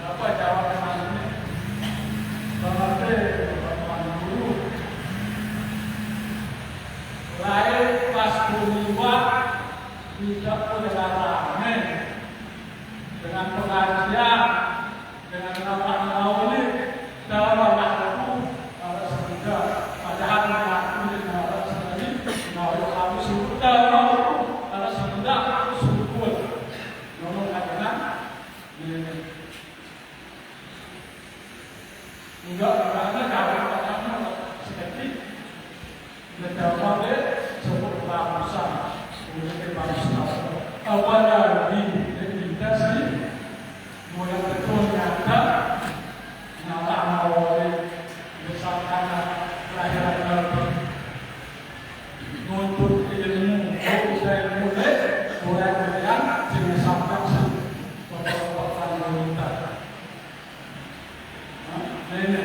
apa jawaban ini? Berarti bapak guru. Lahir pas kuliah tidak boleh rame dengan pengajian. Dengan nama maulid dalam makhluk para semuda padahal makhluk dalam sendiri maulid kami sudah maulid para semuda subur nomor adalah ini enggak karena kalau seperti mendapat sebut bangsa untuk bangsa awalnya diidentifikasi mulai betul nyata nyata awalnya misalkan kelahiran baru nuntut ilmu dari mulai kemudian jenis saksi bapak-bapak wanita. Ini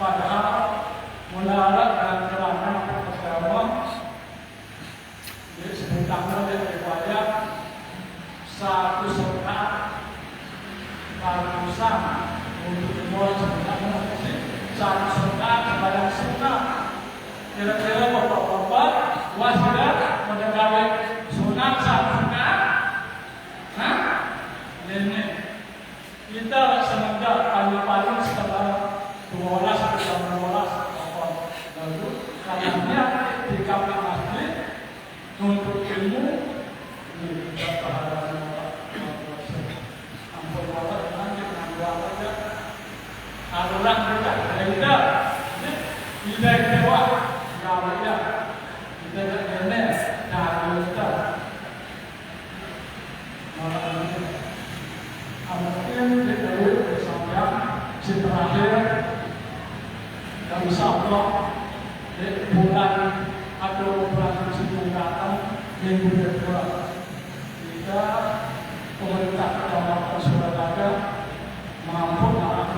padahal melarat dan kerana agama disebutkan daripada satu serta ratusan untuk semua sebenarnya satu serta kepada serta kira-kira bapak-bapak wasilah mendengar sunat satu serta. Ini kita semoga paling-paling setelah 12 atau 12 lalu karena di kamar masjid untuk ilmu di pahala ampun Allah nanti menanggung aja aluran kita tidak dewa gawanya kita ini dari kita mungkin dulu sampai si terakhir dan insyaAllah di bulan atau bulan sebelum datang minggu kedua kita pemerintah Kabupaten Surabaya mampu dalam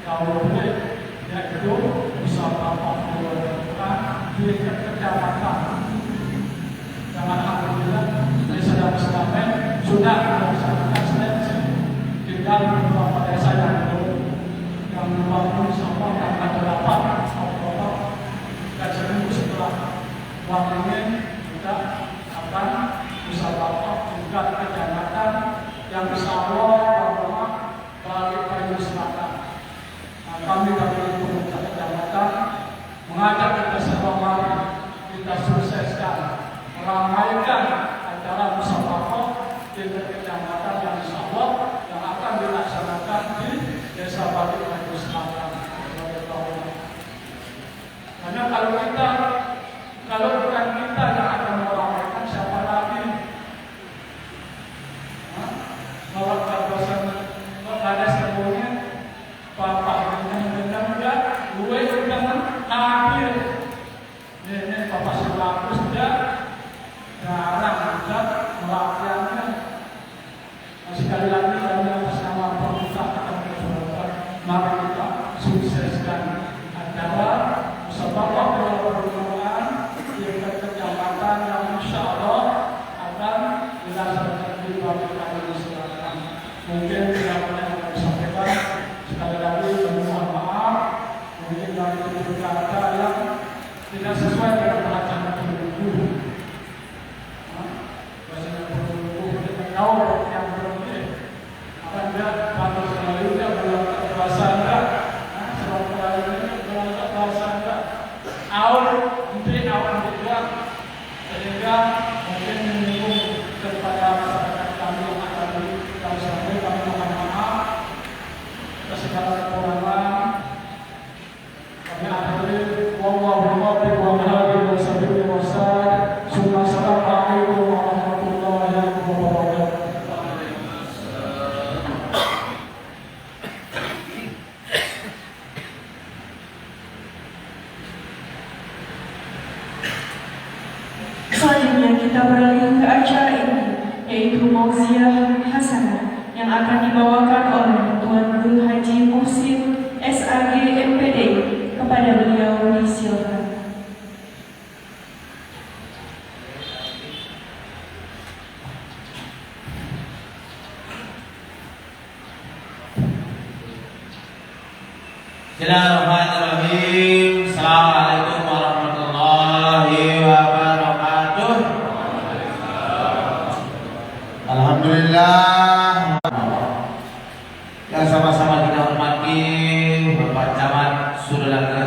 kalau boleh yaitu usaha pemerintah di kecamatan dan alhamdulillah di sedang-sedangnya sudah melaksanakan seleksi tinggal beberapa desa yang belum yang membangun sama yang ada dapat Oktober dan seminggu setelah waktunya kita akan usaha tingkat kecamatan yang insya Allah bahwa balik Kayu Selatan. Kami dari pemerintah kecamatan mengajak kita semua kita sukseskan meramaikan acara musyawarah tingkat kecamatan yang insya Allah yang akan dilaksanakan di Desa Balik Kayu Selatan. Karena kalau bukan kita yang akan meramaikan siapa lagi? Kalau ada semuanya, bapak benar-benar gue jangan hadir. Ini bapak selaku sudah jarang juga melakukannya. Sekali lagi kami atas nama pemerintah mari kita sukseskan acara musyawarah pertemuan di kecamatan yang insya Allah akan dilaksanakan di Balik Kayu Selatan. Mungkin tidak banyak yang disampaikan. Sekali lagi mohon maaf. Mungkin dari kata yang tidak sesuai dengan bacaan guru. Bahasa guru kita tahu Mauziah Hasanah yang akan dibawakan oleh Tuan Guru Haji Muhsin SAG MPDI. Kepada beliau disilakan. Bismillahirrahmanirrahim. Assalamualaikum warahmatullahi wabarakatuh. Alhamdulillah. Yang sama-sama kita hormati Bapak Camat Sudalaga,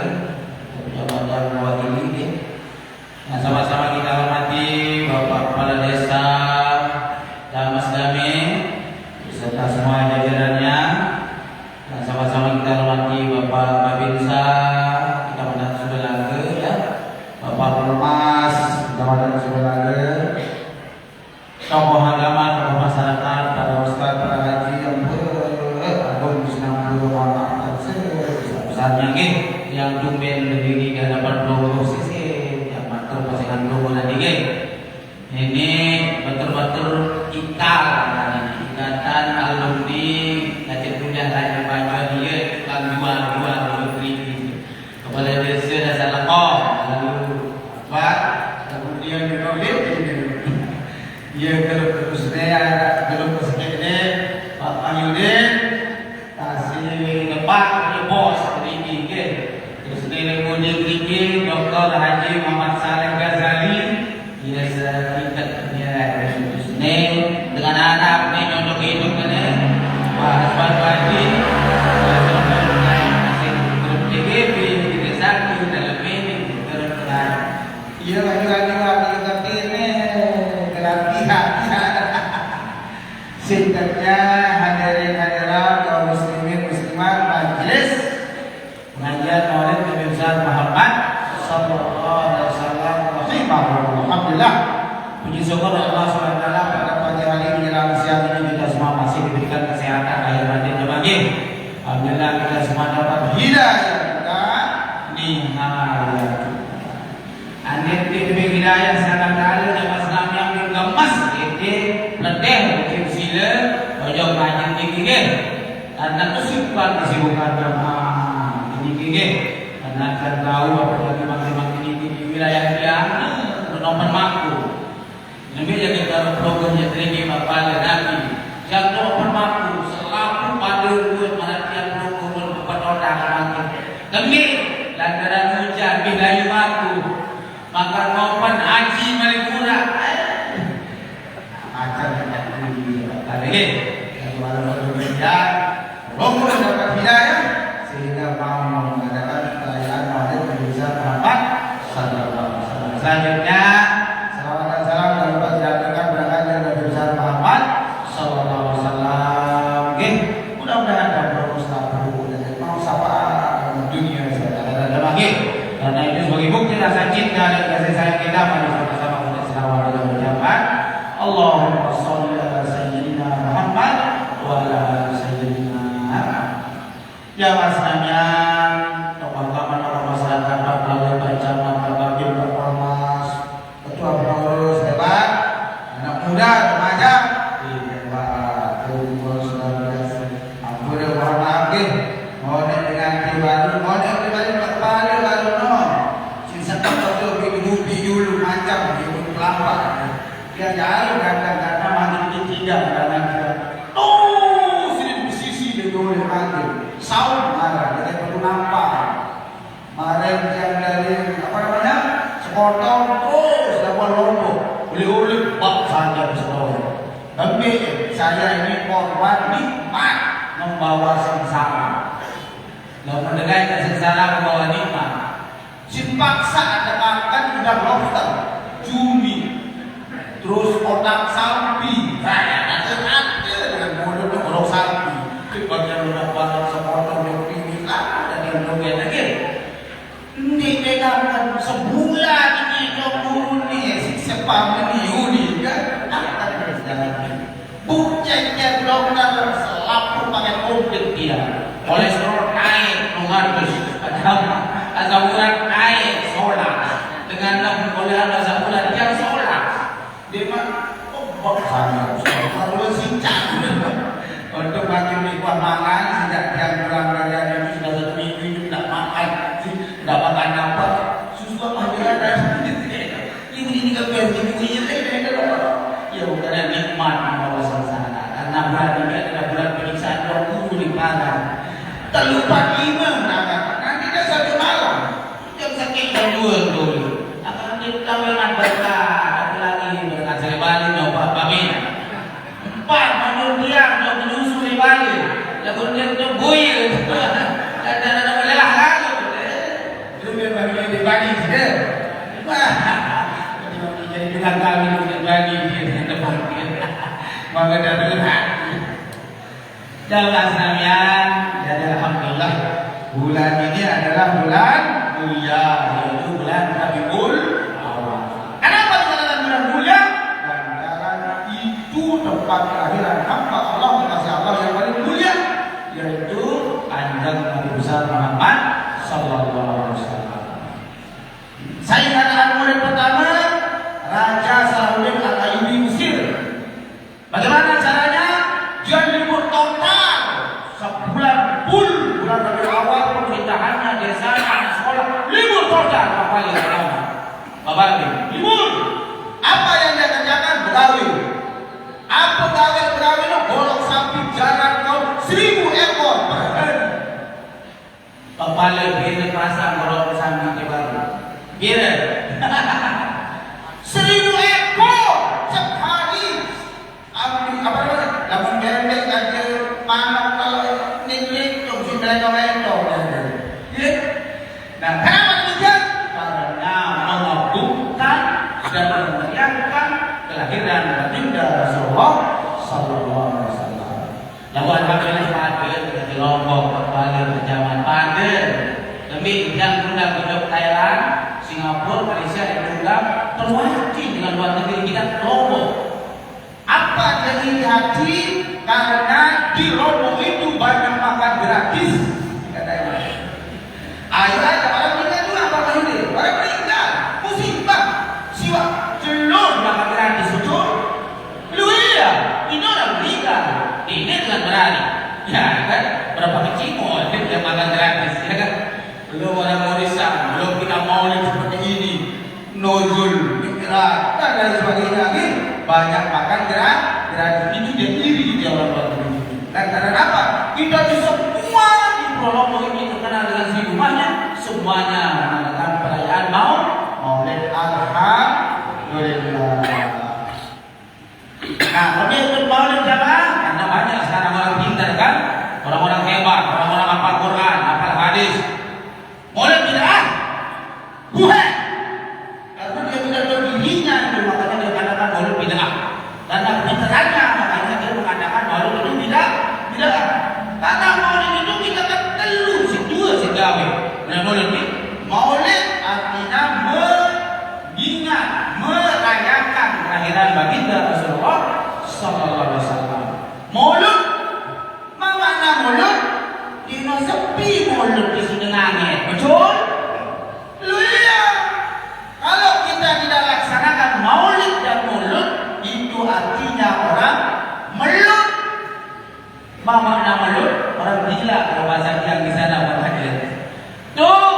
pejabat yang mewakili. Yang sama-sama kita hormati Bapak Kepala Desa dan Mas Dami beserta semua jajarannya. Dan sama-sama kita hormati Bapak Babinsa, Kecamatan Sudalaga, ya, Bapak Perumas, Kecamatan Sudalaga, tokoh agama, tokoh masyarakat, para ustaz, para haji yang beragung senang bermanfaat sebesar-besarnya, yang tumben berdiri di hadapan logo sisi, yang matur pasangan logo tadi, ini betul-betul ikatan alumni Aceh Muda Raja Baju dia dua berdiri kepala desa Dasar Lekong, lalu Pak, kemudian dia terus ini Pak Ayudin kasih depan dia bos berdiri, terus dia kemudian berdiri Dr. Haji Muhammad Saleh Ghazali, dia seikat terus ini dengan anak ini nyodok hidup kan ya, Pak Hasban Wadi, grup TGP, kita sakit dalam ini, iya lagi-lagi ini singkatnya hadirin hadirat kaum muslimin muslimat majelis pengajian Maulid Nabi besar Muhammad sallallahu alaihi wasallam. Alhamdulillah, puji syukur Allah SWT pada pagi hari menjelang siang ini kita semua masih diberikan kesehatan lahir batin dan batin. Alhamdulillah kita semua dapat hidayah kita nihayat. Andai diberi hidayah sangat kali dapat Islam yang digemas ini ledeh sila bajau banyak gigih karena kesibukan jamaah ini gigih karena kita tahu apa yang memang ini di wilayah yang nomor mampu lebih jadi kalau programnya tinggi bapak lagi yang nomor mampu selalu pada buat perhatian program berpetoda makin demi lantaran hujan bilayu mampu maka ngopan haji malikura akan lagi kalau berbeda rombongan dapat hidayah sehingga mau mengadakan perayaan Maulid Nabi besar Muhammad sallallahu alaihi wasallam. Selanjutnya salawat dan salam dapat diaturkan berangkat dari Nabi besar Muhammad sallallahu alaihi wasallam. Mudah-mudahan dapat mustafa dan mau sapa dunia ada lagi. Karena itu sebagai bukti rasa cinta dan kasih sayang kita pada sama-sama kita selawat dan ucapan Allahumma sholli ala sayyidina Muhammad wa ala ali sayyidina Muhammad. Ya masanya tokoh agama, tokoh masyarakat, Pak Pelawai, Pak Camat, Pak Babin, Pak Ormas, Ketua Pengurus hebat, anak muda, remaja, hebat, terus ampun ya mohon maaf mohon dengan pribadi, kembali lalu setak betul hidup dulu macam hidup kelapa. Dia jauh kadang-kadang mandi tidak karena dia sini posisi dia boleh mandi saum marah dia perlu nampak marah yang dari apa namanya sepotong sudah lombok boleh bak saja sepotong. Tapi saya ini korban nikmat membawa sengsara. Lalu mendengar sengsara membawa nikmat. Simpaksa ada makan udang lobster, cumi, terus otak sapi, ada dengan mulut orang sapi. Bagian udah barang sepotong yang tinggi lah, dan yang dogen lagi. Ini dengan sebulan ini turun nih, sepam ini Yuni kan, akan terjadi. Buktinya dokter selalu pakai komplit dia, kolesterol naik, mengatus, asam urat naik, sholat dengan oleh asam urat yang sholat. Dia Sana kalau sincang untuk makin nikmat makan sejak jam pulang dari itu sudah 1 minggu itu tidak makan, tidak makan apa, susu apa ada ini kebiasaan ini ya bukan nikmat membawa suasana karena bulan ini adalah bulan penyiksaan 20 di padang terlupa iman nanti dah 1 malam jam sakit jam 2 dulu akan kita mengat berkah lagi berkah balik nyoba pamin 4 menurut dia nyoba menyusuri balik lalu dia nyoboil dan ada lelah lagi itu memang di bagi sudah jadi dengan kami di bagi dia depan maka dari jalan sekalian jadi alhamdulillah bulan ini adalah bulan mulia yaitu bulan Rabiul Awal. Kenapa dikatakan bulan mulia? Karena itu tempat kelahiran hamba Allah kasih Allah yang paling mulia yaitu Kanjeng Nabi besar Muhammad sallallahu alaihi wasallam. Saya katakan murid pertama Raja Salahuddin Al-Ayyubi Mesir. Bagaimana caranya? Dia libur total sebulan full bulan Rabiul Awal pemerintahannya desa anak sekolah libur total kembali ke rumah. Bapak libur. Apa yang dia kerjakan? Begawi. Apa begawi itu? Golok sapi jalan kau 1000 ekor per hari. Kepala kiri pasang golok sapi ke baru. Kira 1000 ekor sekali. Apa namanya? Lamun bebek ada panas kalau nik tu si mereka mentong. Ya. Nah, kenapa demikian? Karena mengabukan dan memeriahkan kelahiran baginda Rasulullah sallallahu alaihi wasallam. Lalu alhamdulillah pada di Lombok kembali ke zaman pada demi yang sudah ke Thailand, Singapura, Malaysia dan juga terwakil dengan luar negeri kita Lombok. Apa jadi hati karena di Lombok itu banyak makan gratis katanya. Ayo aja orang meninggal juga apa ini? Orang meninggal musibah siwa telur makan gratis betul? Lu iya, ini orang meninggal ini dengan berani ya kan berapa kecimol yang makan gratis ya kan belum orang Malaysia belum kita maulid seperti ini nozul ikrar dan lain sebagainya lagi banyak makan gratis itu dia iri di Jawa Barat dan karena apa kita di semua di Pulau Lombok ini terkenal dengan si rumahnya semuanya mengadakan perayaan maulid alhamdulillah. Nah, untuk maulid jamaah karena banyak sekarang orang pintar kan, orang-orang hebat, orang-orang hafal Quran, hafal hadis. Maulid bid'ah. Bukan. Karena dia tidak tahu dirinya itu makanya dia katakan maulid bid'ah. Karena pintarannya makanya dia mengatakan maulid itu bid'ah. Karena maulid itu kita kan telu dua segawe. Nah, maulid artinya mengingat, merayakan kelahiran baginda Rasulullah sallallahu alaihi wasallam. Maulud, mana maulud? Dino sepi maulud di Sudenangit, betul? Iya. Kalau kita tidak laksanakan maulid dan maulud, itu artinya orang melut. Apa makna melut? Orang gila kalau bahasa yang di sana berhadir. Tuh,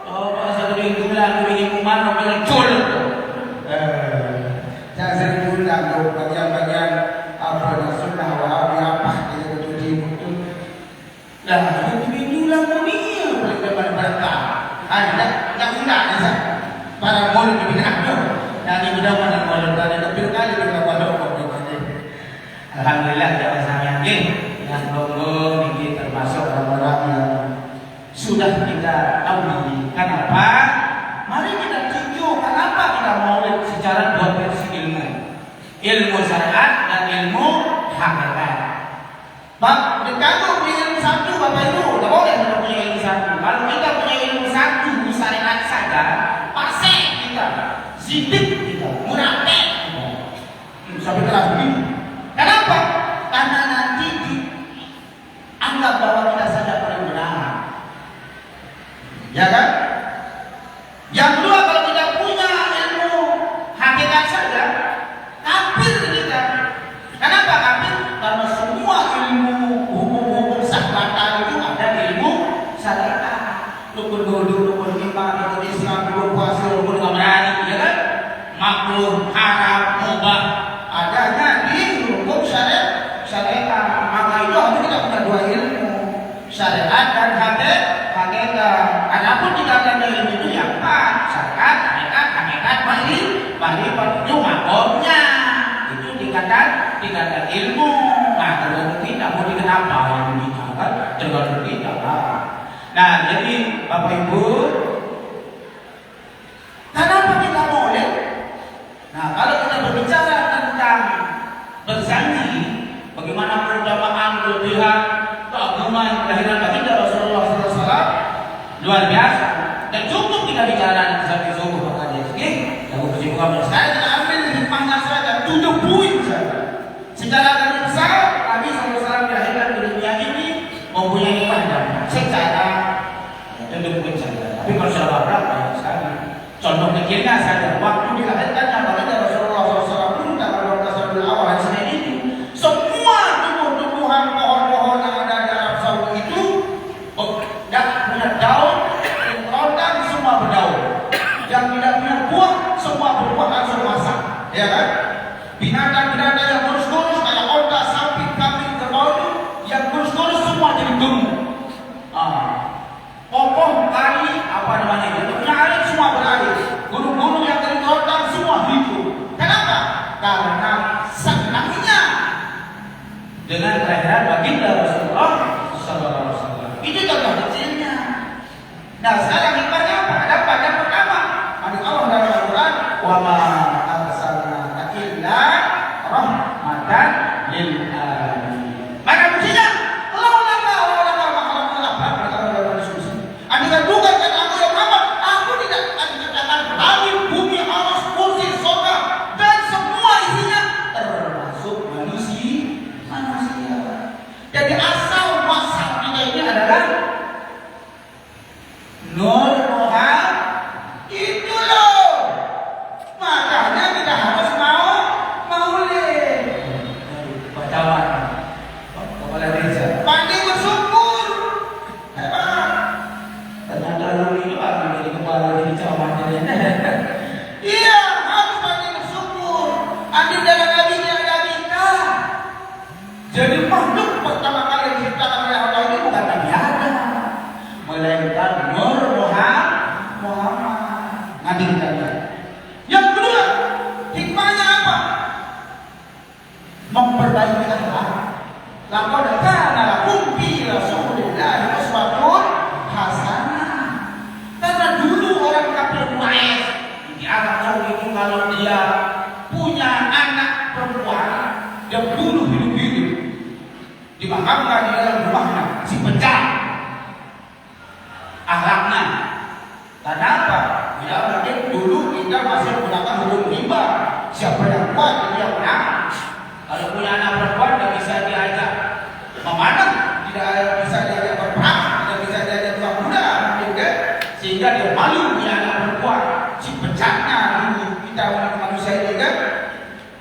bahasa itu bilang begini kumano bilang culun. Saya sering undang tuh bagian-bagian apa sunnah wahabi apa gitu betul. Nah, itu bilang dunia paling depan mereka. Ada undang ya para mulut bid'ah tuh. Dan ibu dapat dan mulut tadi lebih kali dengan pondok alhamdulillah kita sangat yakin dengan Lombok ini termasuk orang-orang yang sudah kita tahu. Kenapa? Mari kita tinjau kenapa kita maulid secara dua versi ilmu syariat dan ilmu hakikat. Bab kalau punya ilmu satu Bapak Ibu, tidak boleh kita punya ilmu satu. Kalau kita punya ilmu satu syariat saja, pasti kita sidik kita munafik. Sampai kelas begini. Kenapa? Karena nanti dianggap bahwa kita saja paling benar. Ya kan? Yang kedua, kalau kita punya ilmu hakikat saja, tingkatan ilmu. Nah, tergantung kita mau tingkat apa yang kita kan, tergantung kita lah. Nah, jadi Bapak Ibu, kenapa kita boleh? Nah, kalau kita berbicara tentang berjanji, bagaimana keutamaan, kelebihan, keagungan kelahiran baginda Rasulullah SAW luar biasa. Dan cukup kita bicara sampai subuh maka dia sedih. Lalu kesimpulan saya ambil hikmahnya saja, 7 poin saja. Secara garis besar, Nabi SAW dilahirkan di dunia ini mempunyai pandangan secara 7 poin saja. Tapi kalau sudah berapa ya sekali. Contoh kecilnya saja, waktu dilahirkannya baginda Rasulullah SAW pun tanggal 12 Rabiul Awal hari Senin itu, semua tumbuh-tumbuhan pohon-pohon yang ada di Arab Saudi itu tidak punya daun, rodan semua berdaun. Yang tidak punya buah semua berbuah langsung masak, ya kan? Binatang-binatang yang kurus-kurus kayak onta, sapi, kambing, kerbau itu yang kurus-kurus semua jadi tumbuh. Pokok kali apa namanya itu punya air semua berair. Gunung-gunung yang dari rodan semua hidup. Kenapa? Karena senangnya dengan kelahiran baginda Rasulullah SAW. Itu contoh kecilnya. Nah, sekarang hikmahnya apa? Ada pada pertama. Ada Allah dalam Al-Quran, wa ma arsalnaka illa rahmatan lil alamin. Mana buktinya? Andaikan bukan karena aku yang rahmat, aku tidak akan dikatakan langit, bumi, aras, kursi, surga dan semua isinya termasuk manusia. Jadi asal muasal kita ini adalah Nur Muhammad. Itu loh. Makanya kita harus mau maulid. Bacaan. Kepala desa. Pandai bersyukur. Ternyata lalu itu aku jadi kepala desa macamnya. Iya, harus pandai bersyukur. Andai dalam nabinya ada kita. Jadi makhluk pertama kali yang diciptakan oleh Allah ini bukan Nabi Adam, melainkan Nur Muhammad. Nabi kita. Yang kedua, hikmahnya apa? Memperbaiki akhlak. Laqad kana lakum fi Rasulillahi uswatun hasanah. Karena dulu orang kafir Quraisy di Arab Saudi itu kalau dia punya anak perempuan, dia bunuh hidup-hidup, dimakamkan di dalam rumahnya, si pecah akhlaknya. Karena apa? Ya mungkin dulu kita masih menggunakan hukum riba. Siapa yang kuat dia menang. Kalau punya anak perempuan tidak bisa diajak memanah, tidak bisa diajak berperang, tidak bisa diajak tukang kuda, gitu. Sehingga dia malu punya anak perempuan. Si pecahnya dulu kita manusia ini kan.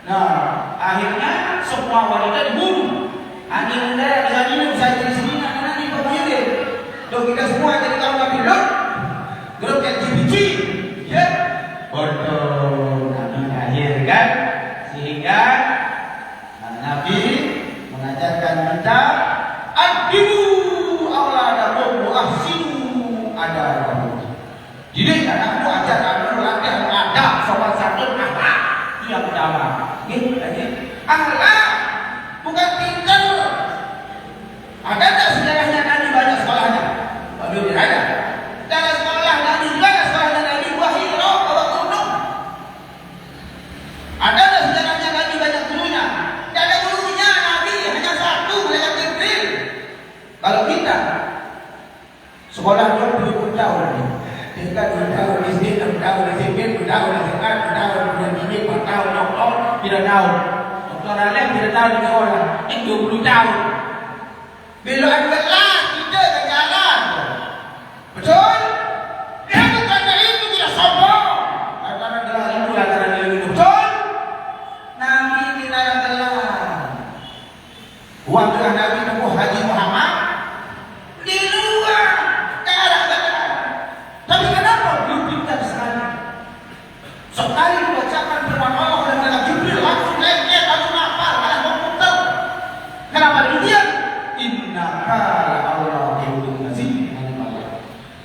Nah, akhirnya semua wanita dibunuh. Akhirnya dengan ini bisa jadi sini nanti pemilik. Dong kita semua jadi kaum kafir. Grup LGBT, ya, bodoh. Nabi lahir kan, sehingga Nabi mengajarkan kita adibu auladakum wa ahsinu adabakum. Jadi anakmu ajar kamu latihan adab, sopan santun, akhlak. Itu yang pertama. Gitu aja. Akhlak bukan pintar. Ada tak sejarahnya Nabi banyak sekolahnya? Waduh, tidak ada. Dalam sekolah Nabi juga ada sekolahnya Nabi Wahiro bawa gunung. Ada tak sejarahnya Nabi banyak gurunya? Tidak ada gurunya Nabi hanya satu, malaikat Jibril. Kalau kita sekolah 20 tahun, kita 2 tahun di sini, 6 tahun di sini, 2 tahun di sini, 2 tahun di sini, 4 tahun, doktor, 3 tahun. Doktor Alem 3 tahun di sekolah, 20 tahun. Bila ada kita ke jalan, betul? Ya bukan itu kita sombong. Karena gelar itu, karena dia itu betul. Nabi kita yang gelar. Waktu Nabi Nubuh Haji Muhammad di luar gelar. Tapi kenapa belum pintar sekali? Sekali dibacakan firman Allah oleh malaikat Jibril langsung lengket, langsung hafal, malah komputer. Kenapa demikian? Innaka Allah yang ngasih.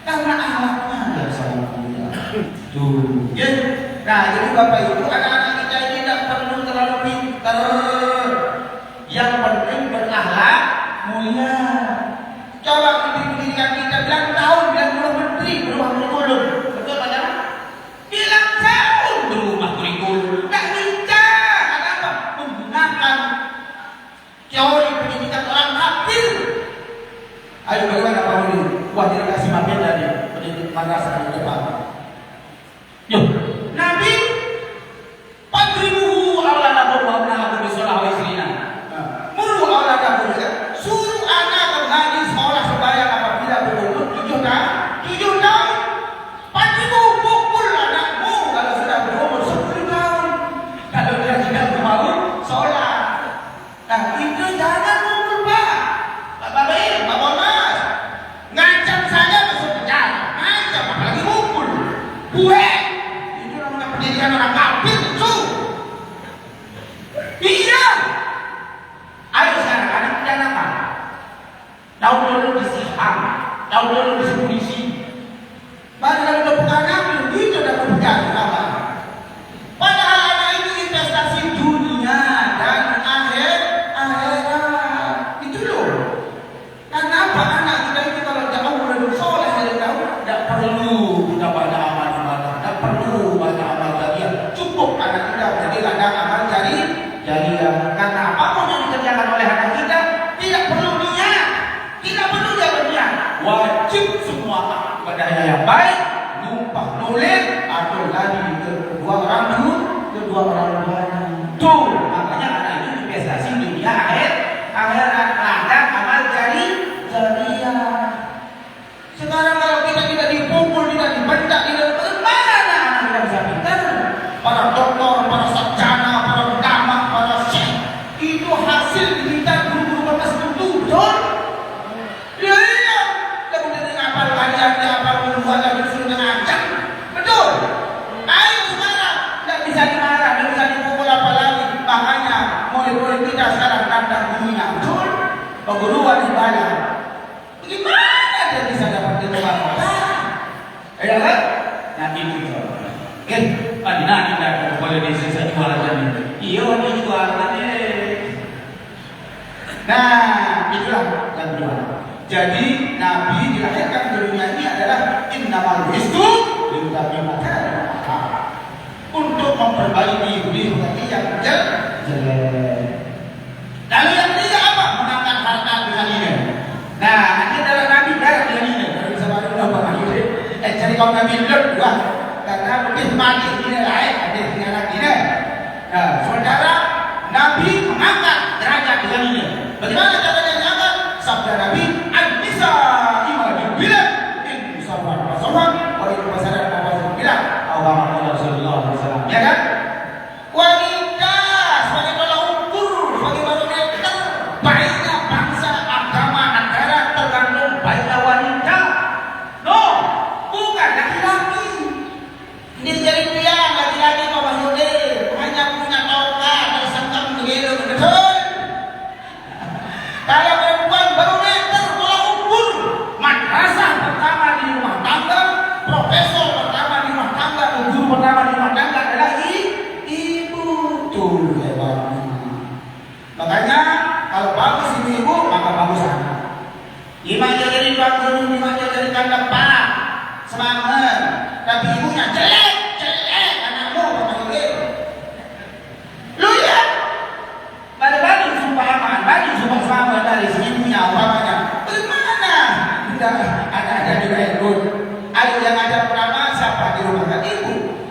Karena akhlaknya yang sangat mulia. Tuh, ya. Nah, jadi Bapak Ibu, anak-anak kita ini tidak perlu terlalu pintar. Iya. Coba pendidikan kita bilang tahun, bilang belum menteri, berubah kurikulum. Betul Pak Jamal? Bilang tahun berubah kurikulum. Nggak bisa. Kenapa? Menggunakan teori pendidikan orang kafir. Ayo bagaimana Pak Uli? Wah, dia kasih mampir dari pendidikan madrasah di depan. Yuk, Nabi Padribuhu awladakum wa abnaakum bisolah wa istrina. Muru awladakum, suruh anak mengaji sekolah sembahyang apabila berumur 7 tahun. Padribuhu, pukul anakmu kalau sudah berumur 10 tahun. Kalau dia tidak mau sholat. Nah, itu jangan pukul Pak. Bapak Baik, Pak Bonas. Ngancam saja masuk penjara. Ngancam apalagi pukul. Gue itu namanya pendidikan orang kafir. Iya. Ayo sekarang anak pidana apa? Tahun dulu disiham, tahun dulu di polisi. Padahal udah bukan ambil, itu udah penjara apa? Padahal anak itu investasi dunia dan akhirat. Itu loh. Kenapa anak kita itu kalau jauh lebih soleh dari jauh, tidak perlu kita banyak amal ibadah, tidak perlu banyak amal bagian. Cukup anak kita jadi ladang amal karena apapun yang dikerjakan oleh anak kita tidak perlu niat, tidak perlu jalan niat. Wajib semua ibadahnya yang baik, numpah nulis atau lari kedua orang tuanya. Tuh makanya anak itu investasi dunia akhirat ladang amal jariah. Sekarang kalau kita tidak dipukul, tidak dibentak, tidak bagaimana anak kita bisa pintar? Para dokter, para sarjana, para ulama, para syekh itu hasil kita guru-guru bekas tentu, betul? Iya. Kemudian ngapal kajian, ngapal puluhan, lagi disuruh ngancam, betul? Ayo sekarang, tidak bisa dimarah, tidak bisa dipukul apa lagi. Makanya murid-murid kita sekarang tantang dunia, betul? Perguruan ibadah. Bagaimana dia bisa dapat ilmu apa? Ya kan? Nanti itu. Nanti dah boleh disisa jualan tadi. Iya, ini jualan Nah, itulah yang kedua. Jadi Nabi dilahirkan ke dunia ini adalah innamal bu'istu litammima untuk memperbaiki budi yang jelek. Lalu yang ketiga apa? Mengangkat harta dengan ini. Nah, nanti adalah Nabi darah dengan ini. Kalau bisa baru berapa ini? Jadi kalau Nabi dua. Karena lebih mati ini lain, ada anak ini. Nah, saudara, Nabi mengangkat derajat dengan ini. Bagaimana caranya diangkat? Sabda Nabi, "An-nisa imam bilal, in sabar wa in masalah wa bilal." Allah Rasulullah SAW. Ya kan? Wanita sebagai tolak ukur, sebagai barometer, baiknya bangsa, agama, negara tergantung baiknya wanita. No, bukan laki-laki. Ini jadi pria laki-laki Pak Mahyudin hanya punya tongkat tersangkam begitu, betul? Kalau perempuan barometer tolak ukur, madrasah pertama di rumah tangga, profesor pertama di rumah tangga, guru pertama di rumah tangga adalah ibu. Tuh hebatnya. Makanya kalau bagus ibu, maka bagus anak. Gimana jadi tuan guru, gimana jadi tanda pak, semangat. Tapi ibunya jelek anakmu Pak. Lu ya, balik sumpah aman, balik sumpah selamat dari ibunya umpamanya. Bagaimana? Tidak ada juga yang good. Ayo yang ngajar pertama siapa di rumah kan ibu.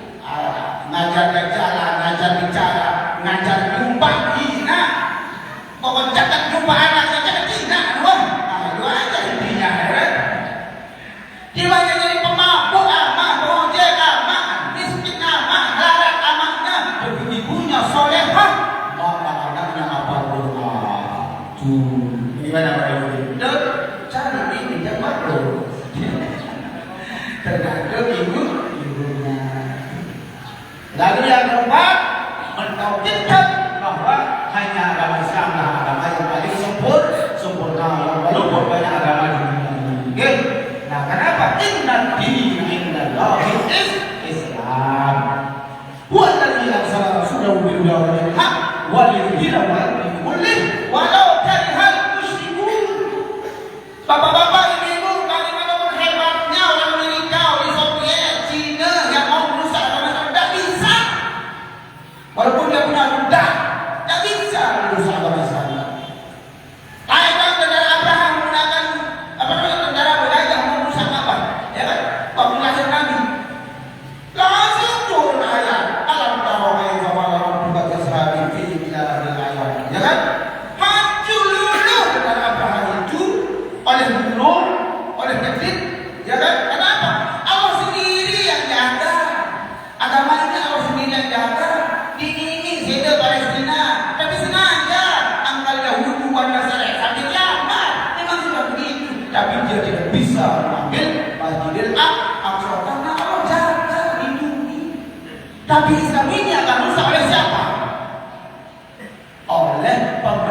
Ngajar jalan, ngajar bicara, ngajar jumpa hina. Pokoknya jangan jumpa anaknya jangan hina, wah. Ayo aja intinya, kan? Gimana jadi pemabuk projek miskin larat amaknya, begitu ibunya solehah, maka anaknya apa doa. Gimana Pak Ibu? Cari ini yang baru. Tergantung ibunya. Lalu yang keempat, mentauhidkan bahwa hanya agama Islam lah agama yang paling sempurna, yang walaupun banyak agama di dunia ini. Nah, kenapa? Inna dina indallahi Islam. Buat lagi yang salah sudah berdoa dengan hak, walidina walidina walau karihal musyrikun.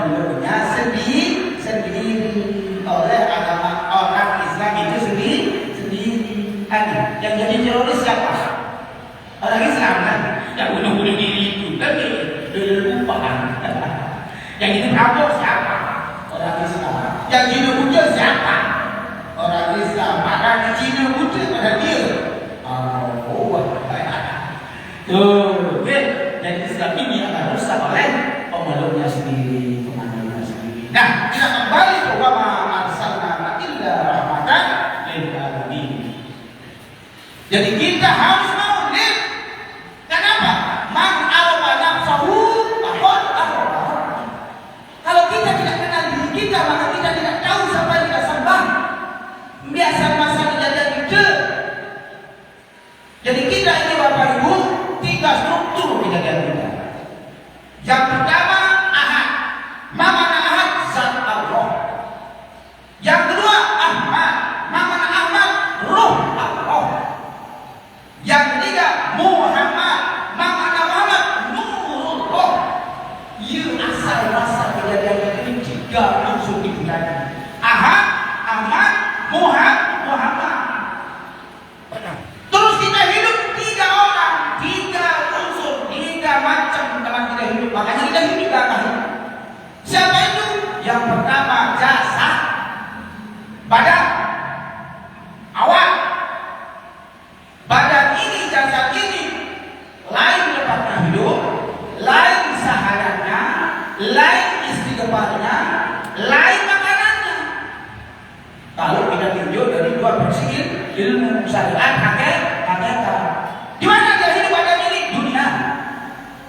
memeluknya sendiri oleh agama orang Islam itu sendiri. Yang jadi teroris siapa? Orang Islam kan? Yang bunuh-bunuh diri itu kan lupa. Yang jadi perampok siapa? Orang Islam. Yang jadi budak siapa? Orang Islam. Maka jadi budak pada dia. Dan Islam ini akan rusak oleh pemeluknya sendiri, pemandunya sendiri. Nah, kita kembali ke wa ma arsalna illa rahmatan lil alamin. Jadi kita harus maulid. Kenapa? Man araba nafsahu faqad araba. Kalau kita tidak kenal diri kita, maka kita tidak tahu siapa yang kita sembah. Biasa masa kejadian itu. Jadi kita ini Bapak Ibu, 3 struktur kejadian kita. Yang pertama, ahad. Makna ahad, zat Allah. Yang kedua, Ahmad. Makna Ahmad, ruh Allah. Yang ketiga, Muhammad. Makna Muhammad, nurullah. Asal-asal kejadian ini 3 unsur digunakan. Ahad, Ahmad, Muhammad. Terus kita hidup 3 orang, 3 unsur, 3 macam teman kita hidup. Makanya kita hidup apa? Siapa itu? Yang pertama jasad, badan, awak. Badan ini, jasad ini, lain tempatnya hidup, lain sahadatnya, lain istighfarnya, lain makanannya. Kalau kita tinjau dari 2 versi ilmu syariat hakikat. Di mana dia hidup badan ini? Dunia.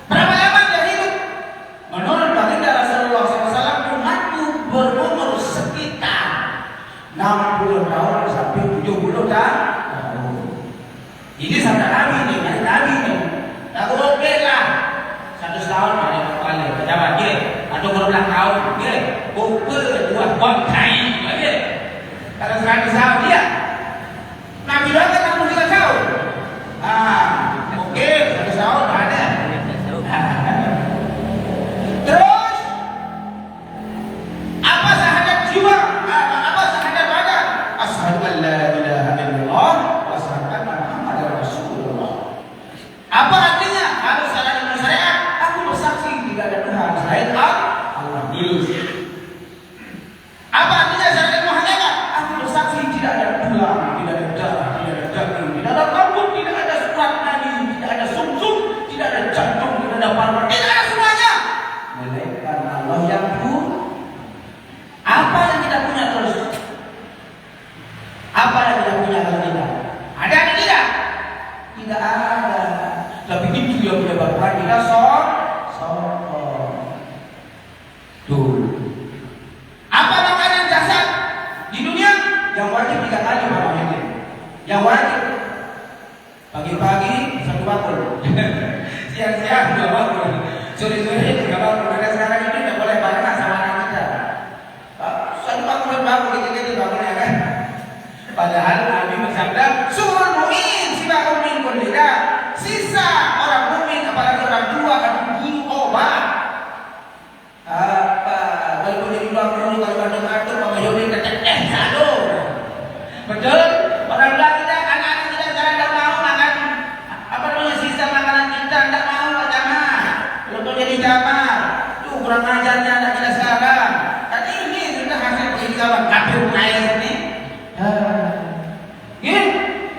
Berapa lama dia hidup? Menurut baginda Rasulullah SAW, umatku berumur sekitar 60 tahun sampai 70 tahun. Ini sabda Nabi nih, dari Nabi nih. Aku oke lah. 100 tahun ada kepala pejabat dia, atau berulang tahun dia. Oke, buat kai dia. Kalau 100 tahun dia. Nabi doang kan 63 tahun. Oke, 100 tahun ada. Terus apa syahadat jiwa? Apa syahadat badan? Asyhadu an la ilaha illallah wa asyhadu anna Muhammadar Rasulullah. Apa artinya? Harus syahadat syariat. Aku bersaksi tidak ada Tuhan selain Allah. Apa artinya syahadat hakikat? Aku bersaksi tidak ada tulang, tidak ada darah, tidak ada daging, tidak ada rambut, tidak ada surat nadi, tidak ada sumsum, tidak ada jantung, tidak ada paru, tidak ada semuanya. Melainkan Allah yang punya. Apa yang kita punya terus? Apa yang kita punya kalau kita? Ada atau tidak? Tidak ada. Tapi itu yang menyebabkan kita sombong. Tuh. Apa makanan jasad di dunia? Yang wajib 3 kali malam ini. Yang wajib pagi-pagi 1 bakul, siang-siang 2 bakul, sore-sore 3 bakul. Karena sekarang ini tidak boleh barengan sama anak kita. 1 bakul gitu bakulnya kan. Padahal Nabi bersabda, "Surul mu'min sibakun min kulli da." Sisa orang mukmin apalagi orang tua akan guru obat. Apa? Kalau jadi bakul kalau ada kartu Mama Yoni kata sado. Betul? Orang tua kita, anak-anak kita sekarang tidak mau makan sisa makanan kita, tidak mau jangan. Kalau jadi jamar, tuh kurang ajarnya anak kita sekarang. Dan ini sudah hasil penelitian KPU KS ini.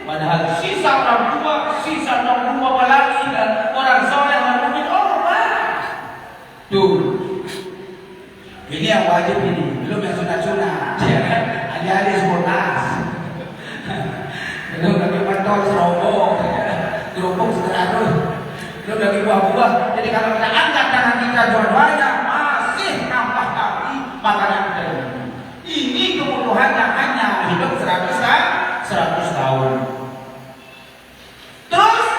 Padahal sisa orang tua, sisa orang tua apalagi dan orang soleh yang mungkin tuh. Ini yang wajib ini, belum yang sunat-sunat. Ya kan? Alih-alih sekolah. Belum lagi pentol serobong, gerobong sederhana. Belum lagi buah-buah. Jadi kalau kita angkat tangan kita dua-duanya masih nampak lagi makanan kita. Ini kebutuhannya hanya hidup 100 tahun. Terus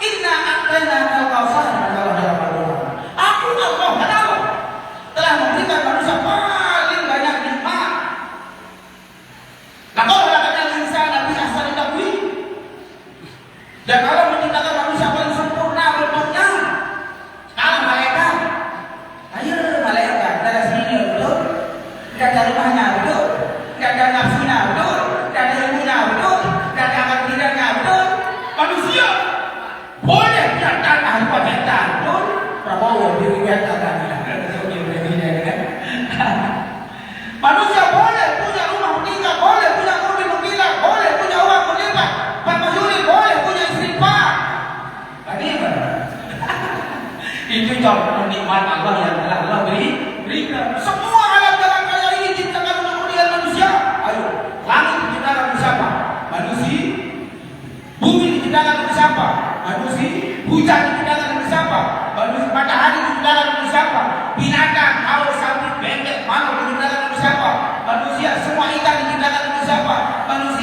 inna a'tayna al-kautsar kalau dalam Al-Qur'an. Aku Allah kenapa? Telah memberikan manusia paling banyak nikmat. Laqad khalaqnal insana fi ahsani taqwim. Dan kalau menciptakan manusia paling sempurna bentuknya, kalau malaikat,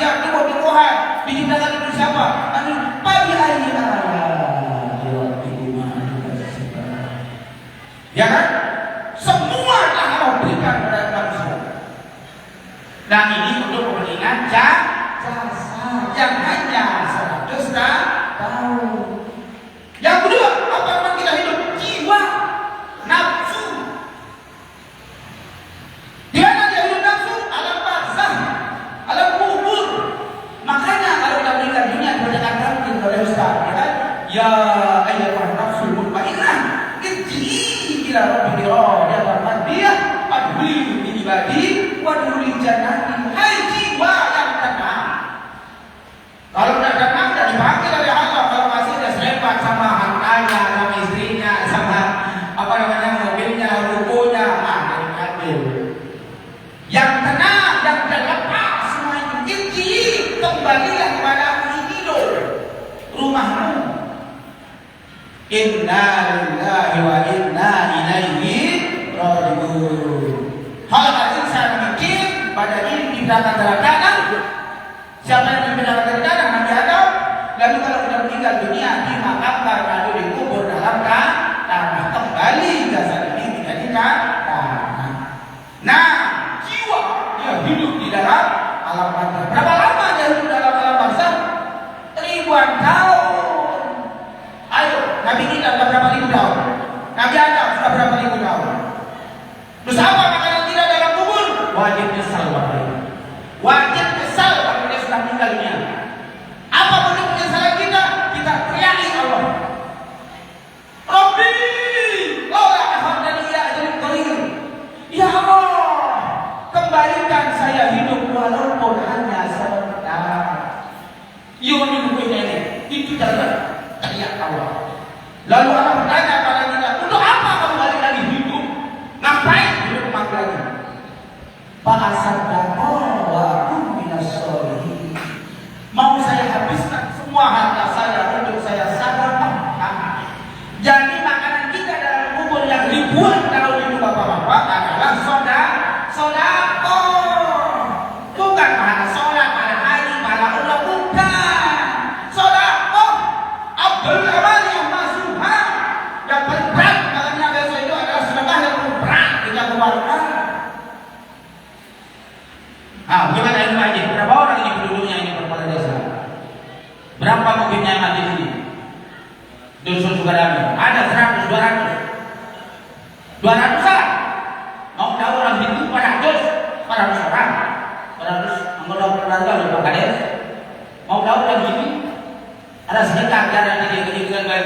manusia, itu Tuhan. Diciptakan oleh siapa? Pagi hari ya kan? Semua telah Allah berikan kepada manusia. Dan ini untuk kepentingan jasa yang hanya 100 tahun. Yang kedua, apa yang kita hidup? Jiwa, nafsu. Di mana dia hidup nafsu? Alam barzah, alam kubur. Makanya kalau kita berikan dunia dibacakan oleh Ustaz, ya kan? Ya ayyuhan nafsul mutmainnah, irji'i ila rabbiki radiyatan mardiyah, fadkhuli fi ibadi wadkhuli jannati. Hai jiwa yang tenang. Kalau tidak tenang, tidak dipanggil oleh Allah. Kalau masih sudah selepat sama hartanya, sama istrinya, sama apa namanya mobilnya, rukonya, dipanggil. Yang tenang, yang terlepas semua itu. Irji'i, kembalilah kepada hidup rumahmu. Inna lillahi wa inna ilaihi raji'un. Khalaqal insana min tin, pada ini diciptakan dalam tanah. Siapa yang diciptakan dari tanah? Nabi Adam. Lalu kalau sudah meninggal dunia, dimakamkan lalu dikubur dalam tanah. Kembali jasad ini menjadi tanah. Nah, jiwa dia hidup di dalam alam barzah. Berapa lama dia hidup dalam alam barzah? Ribuan tahun. Ayo, Nabi kita sudah berapa ribu tahun? Nabi Adam sudah berapa ribu tahun? Terus apa makanan tidak dalam kubur? Wajib nyesal waktu. Wajib nyesal kalau dia sudah meninggal dunia. Apa bentuk penyesalan kita? Kita teriaki Allah. Rabbi, laula akhartani ila ajalin qarib. Ya Allah, kembalikan saya hidup walaupun hanya sebentar. Ini itu cara teriak Allah. Lalu Allah bertanya pada kita, untuk apa kamu balik lagi hidup? Ngapain hidup mati lagi? Fa'asaddaqa wa kum minas sholihin. Mau saya habiskan semua harta saya untuk saya sedekah. Jadi makanan kita dalam kubur yang ribuan tahun itu bapak-bapak adalah sedekah. Bukan pahala sholat, pahala haji, pahala umrah, bukan. Sedekah Abdul Amal yang masuha. Yang paling berat makanya besok itu adalah sedekah yang paling berat kita keluarkan. Bagaimana ilmu haji? Berapa orang ini penduduknya ini berkepala desa? Berapa mungkinnya yang mati ini? Dusun Sukarami ada 100, 200 200-an. Mau tahu orang itu 400 orang 400 anggota keluarga oleh Pak Kades. Mau tahu orang ini ada sedekah jalan di dengan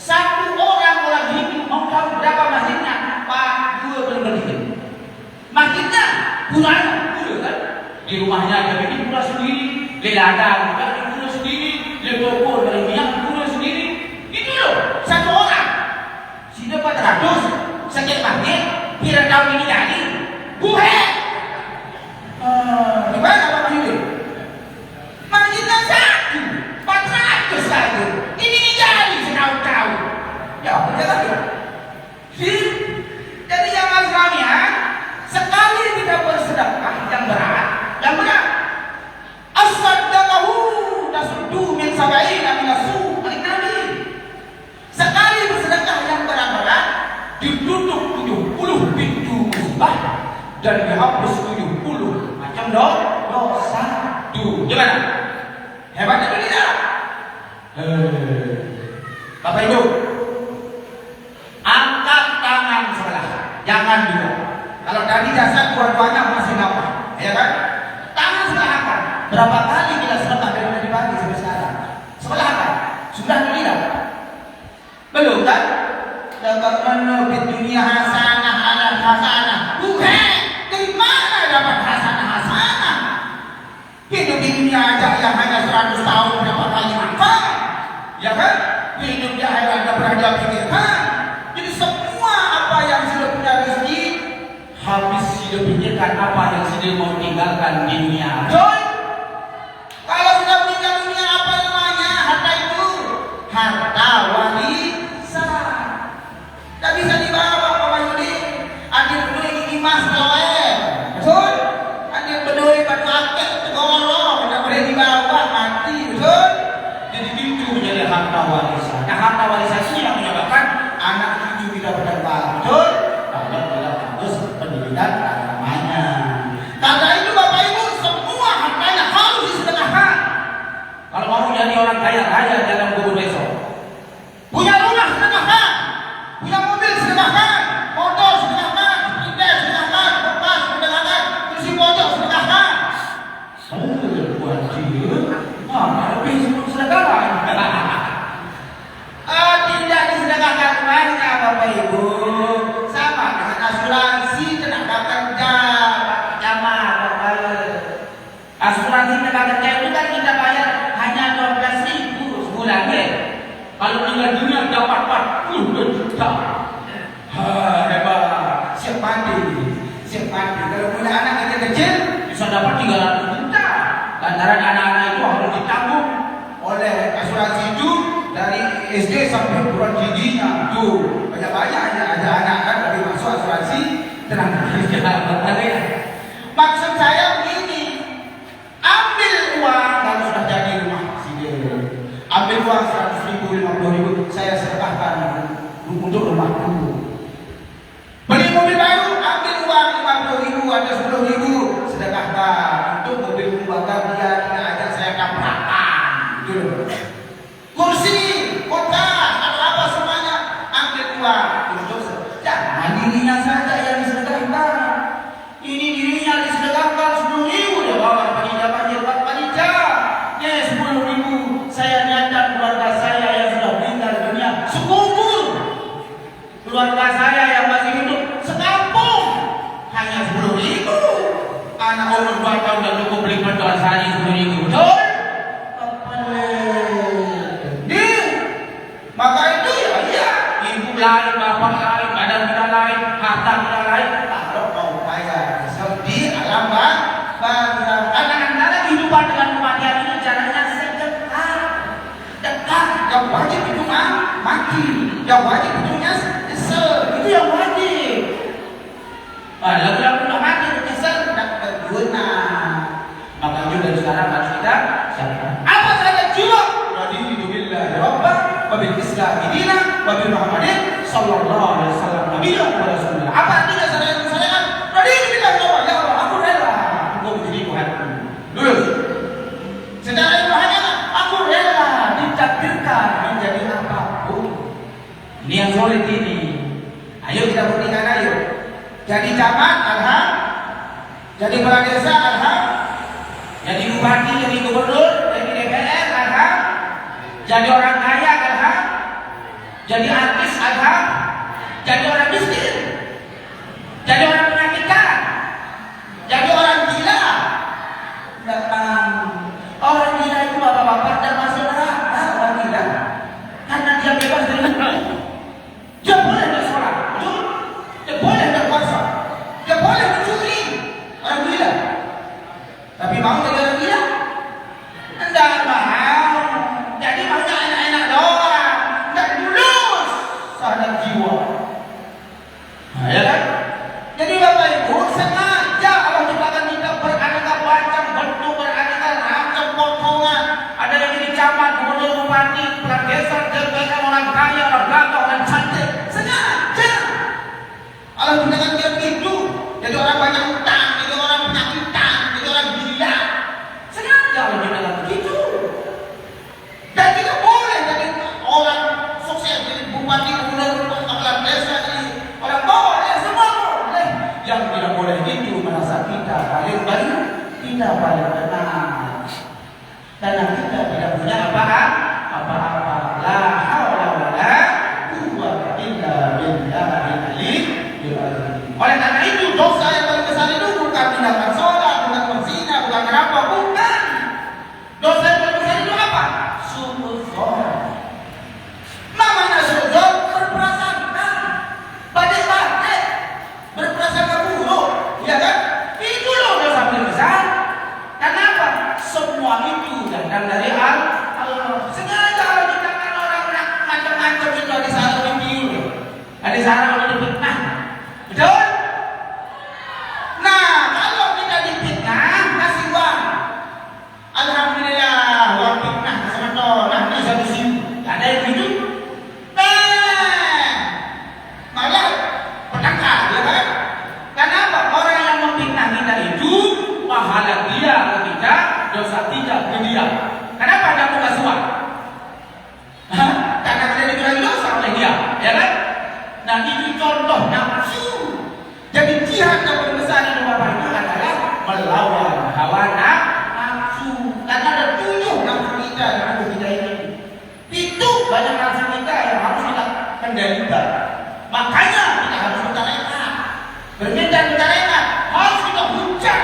satu orang ini. Mau tahu berapa masjidnya? Pak 2 masjid. Masjidnya pulauan kan? Di rumahnya ada bikin pula sendiri, ladang juga di pula sendiri, lepokor dari minyak pula sendiri. Itu loh, satu orang. Sudah 400 sekian masjid, kira tahun ini jadi buhet. Gimana Pak Yudi? Masjidnya 400 saja. Ini jadi setahun-tahun. Ya, betul tak? Jadi jangan selamanya sekali kita bersedekah yang berat, as-sadaqahu tasuddu min sab'ina min as-su' Nabi. Sekali bersedekah yang berat-berat ditutup 70 pintu musibah dan dihapus 70 macam dosa. Gimana? Hebatnya itu tidak? Bapak Ibu, angkat tangan sebelah, jangan juga. Kalau tadi jasad dua-duanya masih nampak, ya kan? Tangan sebelah angkat. Berapa kali kita sedekah dari tadi pagi sampai sekarang? Sebelah angkat. Sudah atau tidak? Belum kan? Bagaimana di dunia hasanah ala hasanah? Bukan. Dari mana dapat hasanah? Hidup di dunia aja yang hanya 100 tahun berapa kali manfaat? Ya kan? Hidup di akhirat tidak pernah dia pikirkan. Jadi semua apa yang sudah punya rezeki habis sudah pikirkan apa yang sudah mau tinggalkan di dunia. Betul? Kalau sudah meninggal dunia apa namanya? Harta itu harta warisan. Tak bisa dibawa Pak Yudi. Adik berdua ini mas loe. Betul? Adik berdua batu akik tegoro. dan agamanya. Karena itu Bapak Ibu, semua hartanya harus disedekahkan. Kalau mau jadi orang kaya raya dalam kubur besok, punya rumah sedekahkan, punya mobil sedekahkan, motor sedekahkan, sepeda sedekahkan, bekas sedekahkan, kursi pojok sedekahkan. Lebih sebelum sedekahkan. Tidak disedekahkan banyak Bapak Ibu. Sama dengan asuransi tenaga kerja, asuransi tenaga kerja itu kan kita bayar hanya 12.000 sebulan ya. Kalau meninggal dunia dapat 40 juta. Hebat. Siap mati. Kalau punya anak kecil bisa dapat 300 juta. Lantaran anak-anak itu harus ditanggung oleh asuransi itu dari SD sampai perguruan tingginya. Tuh banyak-banyak ada anak kan dari masuk asuransi tenaga kerja. Maksud saya begini, ambil uang kalau sudah jadi rumah presiden, ambil uang 100.000, 50.000, saya sedekahkan untuk rumahku. Beli mobil baru, ambil uang 50.000 atau 10.000, sedekahkan untuk mobil bakal dia tidak ada saya tabrakan. Gitu. Kursi, kotak, atau apa semuanya, ambil uang untuk jangan dirinya saja yang disedekahkan. Ini dirinya disedekahkan 10.000 dia bawa panitia buat panitia. 10.000 saya nyadar keluarga saya yang sudah meninggal dunia sekubur. Keluarga saya yang masih hidup sekampung hanya 10.000. Anak umur 2 tahun dan cukup beli penjualan sehari 10.000. Betul? Maka itu ya, ibu lain, bapak lain, badan kita lain, harta kita lain. Kalau mau kaya di alam bangsa, anak-anak kehidupan dengan kematian ini caranya dekat. Yang wajib itu mati, yang wajib itu nyesel, itu yang wajib. Lalu udah mati, nyesel, tidak berguna. Maka juga sekarang harus kita siapkan. Apa saja jiwa? Radiallahu Rabbah, wabil Islam dina, wabil Muhammadin sallallahu alaihi wasallam nabiyya wa rasulullah. Apa artinya saya radiallahu Rabbah? Ya Allah, aku rela engkau menjadi Tuhanku. Lulus. Secara ibadah aku rela ditakdirkan menjadi apapun. Ini yang solid ini. Ayo kita buktikan ayo. Jadi camat, alham. Jadi kepala desa, alham. Jadi bupati, jadi gubernur, jadi DPR, alham. Jadi orang kaya, alham. Jadi artis, alham. Jadi orang miskin. Jadi orang penyakitan. Jadi orang gila. Datang. Orang gila itu bapak-bapak dan masuk neraka. Orang gila. Karena dia bebas dari hukum. Dia boleh bersolat. Dia boleh berpuasa. Dia boleh mencuri. Orang gila. Tapi mau jadi orang gila? Tidak mau. Jadi maunya enak-enak doang. Tidak lulus sadar jiwa. Nah, ya kan? Jadi Bapak Ibu sengaja Allah ciptakan kita beraneka macam bentuk, beraneka ragam potongan. Ada yang jadi camat, gubernur, bupati, kepala desa, DPR, orang kaya, orang gagah, orang cantik. Sengaja Allah ciptakan dia begitu. Jadi orang banyak utang, jadi orang penyakitan, jadi orang gila. Sengaja Allah ciptakan begitu. Dan kita boleh jadi orang sukses, jadi bupati, gubernur, kepala desa, jadi orang boleh, semua boleh. Yang tidak boleh itu merasa kita paling baik, kita paling benar. Karena kita tidak punya apa-apa. La haula wala quwwata illa billahil aliyyil azim. Oleh karena itu dosa yang paling besar itu bukan tindakan sholat, bukan berzina, bukan merampok, bukan. Dosa yang paling besar itu apa? Suudzon. Namanya suudzon berprasangka, badai-badai, berprasangka buruk, ya kan? Itu loh dosa paling besar. Kenapa? Semua itu datang dari Allah. berminta kepada enak, harus kita hujat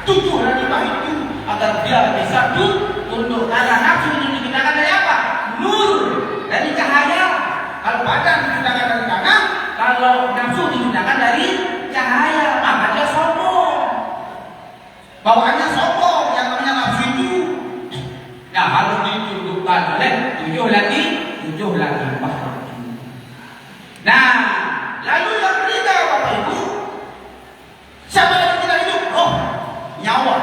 7 ranimah itu agar dia bisa tunduk. Karena nafsu itu diciptakan dari apa? Nur, dari cahaya. Kalau badan diciptakan dari tanah, kalau nafsu diciptakan dari cahaya, maka dia sombong. Bawaannya sombong, yang namanya nafsu itu. Nah, harus ditundukkan oleh 7 lagi makhluk. Nah, lalu yang ketiga Bapak Ibu, siapa yang kita hidup? Roh, nyawa.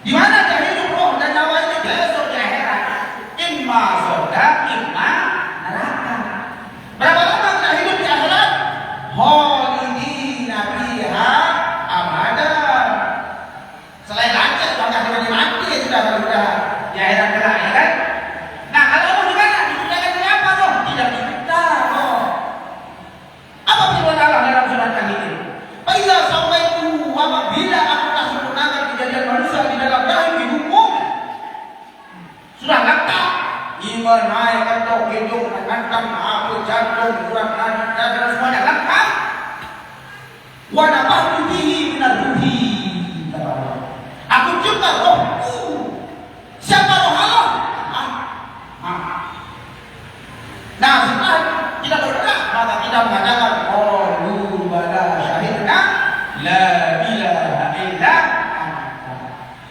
Di mana dia hidup roh dan nyawa ini? Besok di akhirat. Imma surga, imma neraka. Berapa lama kita hidup di akhirat? Khalidina fiha abadan. Selain lancar, bahkan dengan mati sudah di akhirat kelak, ya kan? Nah, kalau Allah di mana? Diciptakan dari apa roh? Tidak dicipta roh. Apa firman Allah dalam surat Al-Kahfi? Faiza sawaitu, apabila aku telah sempurnakan kejadian manusia di dalam rahim ibumu, sudah lengkap. Iman, naik, kantong, hidung, kantong, apa, jantung, urat nadi, dan semuanya lengkap. Wa nafahtu bihi minal ruhi. Aku cipta rohku. Siapa roh Allah? Nah, setelah kita bergerak, maka kita mengatakan qalu bala syahidna la ilaha illa anta.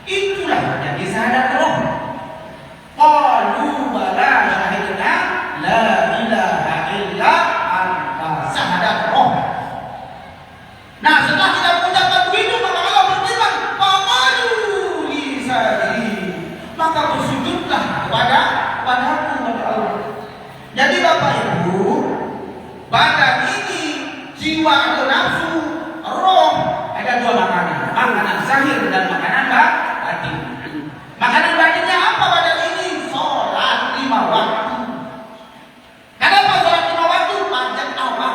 Itulah yang disyahadat roh. Qalu bala syahidna la ilaha illa anta. Syahadat roh. Nah, setelah kita mengucapkan begitu, maka Allah berfirman, "Faqalu li sajidin." Maka bersujudlah kepadaku, kepada Allah. Jadi Bapak Ibu, badan ini, jiwa atau nafsu, roh, ada 2 makanan. Makanan zahir dan makanan batin. Makanan batinnya apa badan ini? Sholat 5 waktu. Kenapa sholat 5 waktu? Panjang awal.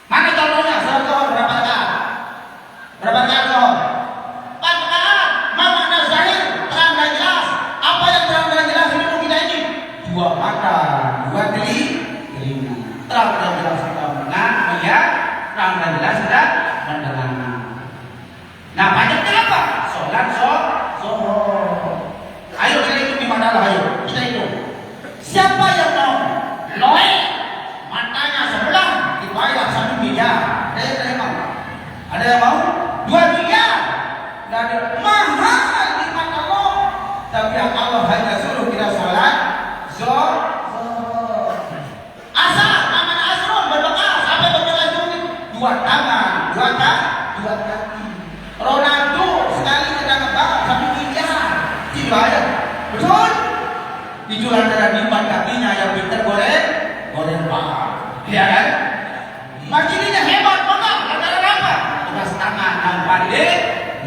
Mana contohnya? Sholat zuhur berapa rakaat? Berapa rakaat zuhur? 4 rakaat. Makna zahir terang dan jelas. Apa yang terang dan jelas di hidup kita ini? 2 mata, 2 telinga. Terang dan jelas kita melihat, terang dan jelas kita mendengar. Nah, banyaknya apa? Sholat zuhur. Ayo kita hitung di mana lah, ayo kita hitung. Siapa yang mau noe matanya sebelah dibayar 1 miliar? Ada yang mau? Ada yang mau? 2 miliar? Tidak ada. Mahal di mata Allah. Tapi yang Allah hanya suruh kita sholat zuhur. Asal aman asrul berdoa sampai berdoa itu 2 tangan, 2 kaki. Ronaldo sekali sedang ngebak 1 miliar dibayar. Betul? Dijual antara 4 kakinya yang pintar goreng pak. Iya kan? Masjidnya hebat banget. Antara apa? Tugas tangan yang pandai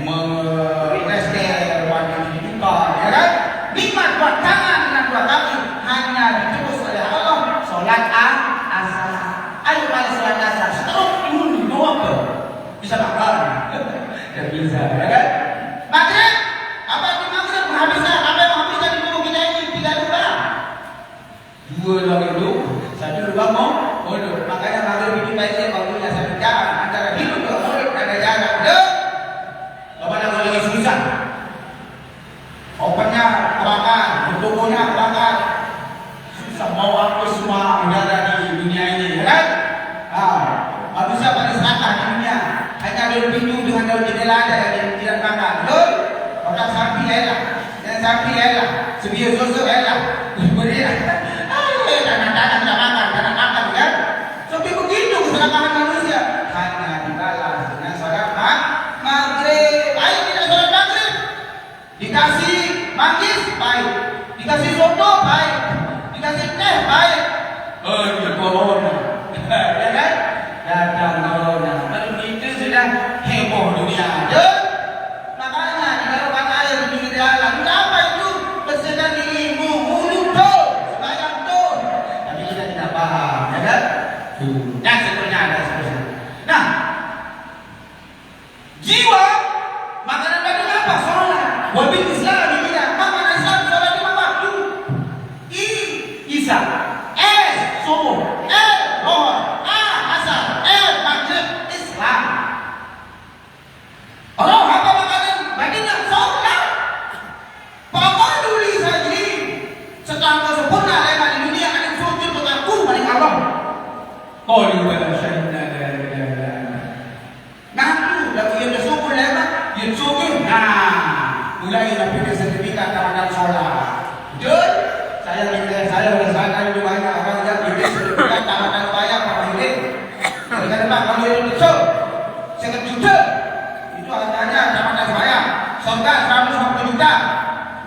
merester wanita juga, ya kan? Nikmat buat tangan dan 2 kaki hanya ditebus oleh Allah. Sholat asar. Ayo pada sholat asar. Seterus dulu doang ke? Bisa makan? Tidak bisa, ya kan? Maghrib, apa itu maghrib? Menghabiskan apa yang menghabiskan di tubuh kita ini 3 bulan. 2 lagi dulu, 1 dulu mau. Makanya maghrib ini baiknya waktunya 1 jam antara hidup ke maghrib ada jarak. Kepada kalau lagi susah, opennya kebakar, tubuhnya kebakar, susah mau apa semua udara di dunia ini, ya kan? Manusia pada serakah di dunia, hanya ada pintu dengan daun jendela ada yang tidak makan, betul? Orang sapi elah, dan sapi elah, sebiar susu elah, kemudian, tangan-tangan tidak makan, tangan makan, kan? Tapi begitu keserakahan manusia, hanya dibalas dengan sholat maghrib. Ayo kita sholat maghrib, dikasih manggis baik, dikasih soto baik, dikasih teh baik. Corona, ya kan? Datang corona, baru itu sudah heboh dunia. Makanya ditaruhkan air di pinggir jalan. Apa itu? Bersihkan dirimu, mulut tuh, sembahyang tuh. Tapi kita tidak paham, ya kan? Dan seterusnya ada seterusnya. Nah, jiwa makanan batin apa? Sholat. Wabil Islam ini makanan Islam sholat 5 waktu. Isya, subuh, zuhur, asar, maghrib, Islam. mulai tapi sertifikat tamatkan sholat. Jujur, saya merasakan lebih banyak orang yang bikin sertifikat tamatkan bayar Pak Hirin. Karena kalau itu betul, saya jujur, itu harganya tamatkan bayar. Surga 150 juta,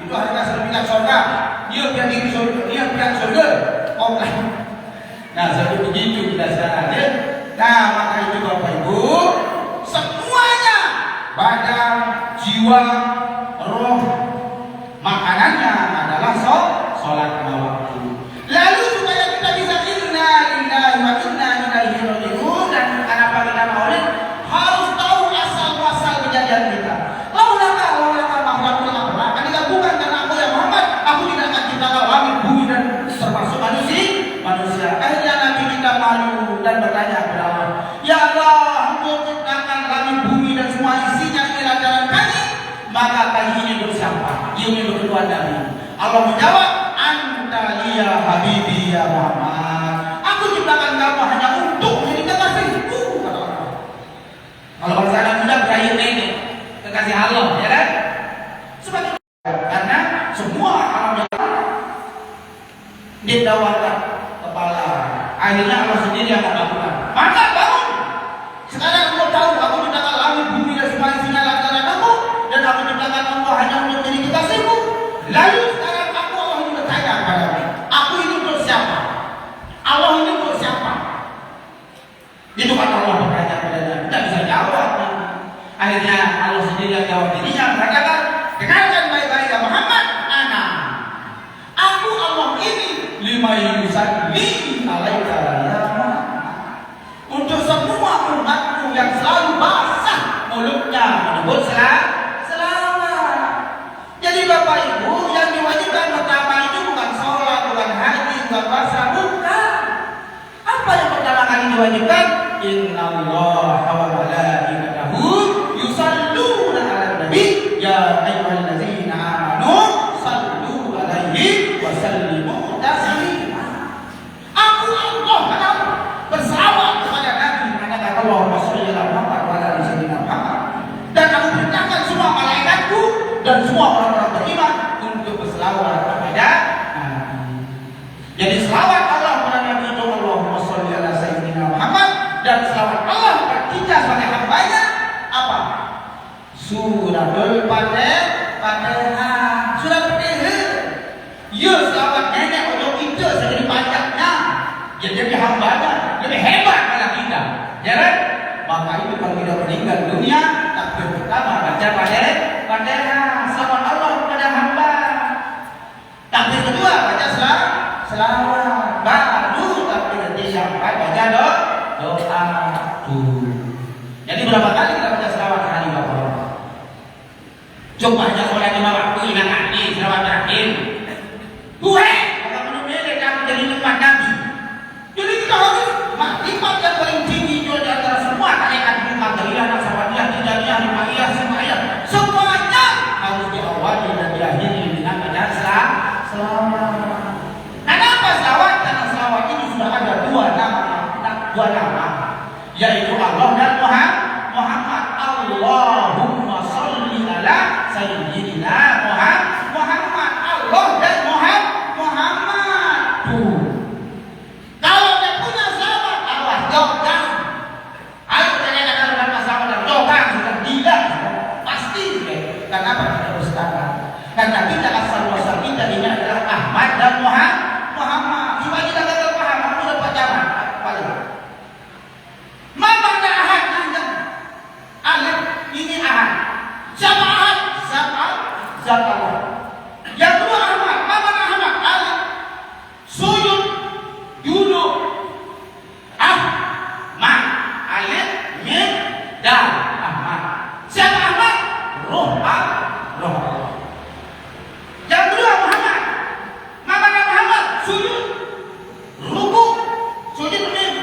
itu harga sertifikat surga. Dia pian surga. Oh, nah jadi begitu kita sekarang ya. Nah maka itu Bapak Ibu, semuanya badan, jiwa, roh, makanannya adalah sholat lima waktu. Lalu supaya kita bisa inna lillahi wa inna ilaihi raji'un, dan kenapa kita maulid harus tahu asal muasal kejadian kita. Laulaka makhlukul amra, ketika bukan karena aku yang Muhammad, aku tidak akan ciptakan langit, bumi dan termasuk manusia. Akhirnya Nabi kita malu dan bertanya kepada Allah, ya Allah, Engkau ciptakan langit, bumi dan semua isinya inilah jalan kami, maka kali ini untuk siapa? Ini untuk kedua Nabi. Allah menjawab, anta liya habibi ya Muhammad, aku ciptakan kamu hanya untuk menjadi kekasihku, kata Allah. Kalau bahasa Arab sudah berakhir nenek kekasih Allah, ya kan? Sebagai karena semua alam yang ditawarkan kepala, akhirnya Allah sendiri yang melakukan. Maka bangun. Sekarang engkau tahu aku ciptakan langit, bumi dan semua isinya adalah kamu, dan aku ciptakan engkau hanya untuk menjadi kekasihku. Lalu sekarang Allah ini bertanya kepadamu, aku ini untuk siapa? Allah ini untuk siapa? Itu kata Allah bertanya kepadanya, tidak bisa jawab. Akhirnya Allah sendiri yang jawab dirinya, mengatakan, dengarkan baik-baik ya Muhammad, aku Allah ini lima yusalli alaika ya Muhammad, untuk semua umatku yang selalu basah mulutnya menyebut selawat. Jadi Bapak Ibu, yang diwajibkan pertama itu bukan sholat, bukan haji, bukan puasa, bukan. Apa yang pertama kali diwajibkan? Innallaha wa malaikatahu yusalluna 'alan nabi ya ayyuhallazina amanu sallu 'alaihi wa sallimu taslima. Aku Allah berselawat kepada Nabi, kata Allahumma sholli ala Muhammad wa ala ali Muhammad, dan aku perintahkan semua malaikatku dan semua orang-orang beriman untuk berselawat kepada Nabi. Jadi selawat Allah kepada Nabi itu Allahumma sholli ala sayyidina Muhammad, dan selawat Allah kepada kita sebagai hambanya apa? Suratul Fatihah. Surat Fatihah. Ya selawat nenek untuk kita segini pajaknya. Jadi lebih hambanya, lebih hebat pada kita. Ya kan? Maka itu kalau kita meninggal dunia, takbir pertama baca Fatihah, selawat Allah kepada hamba. Takbir kedua baca selawat. Baru takbir ketiga baca doa. Jadi berapa kali kita baca selawat hari Bapak? Coba aja sholat 5 waktu ingat nanti selawat terakhir. Gue kalau menurut dia kamu jadi nikmat Nabi. Jadi kita harus nikmat yang paling tinggi di antara semua kalian nikmat dari anak sahabatnya, tidaknya, rimayah, semuanya harus diawali dan diakhiri dengan baca selawat. Kenapa selawat? Karena selawat ini sudah ada dua nama, yaitu Allah dan Muhammad. Allahumma sholli ala sayyidina Muhammad. Allah dan Muhammad. Kalau dia punya sahabat, Allah doakan. Ayo tanyakan dalam masalah dan doakan sudah tidak pasti. Kenapa kita bersepakat? Karena kita asal muasal kita ini adalah Ahmad dan Muhammad. Supaya kita gagal paham, aku dapat jawaban paling. Mama ahad anda, alif ini ahad. Siapa ahad? Zat Allah. Yang dua Ahmad, Mama Ahmad, alif. Sujud, duduk, Ahmad, alif, mim, dal, Ahmad. Siapa Ahmad? Roh Allah. Yang kedua Muhammad, Mama Muhammad, sujud, ruku, sujud mim,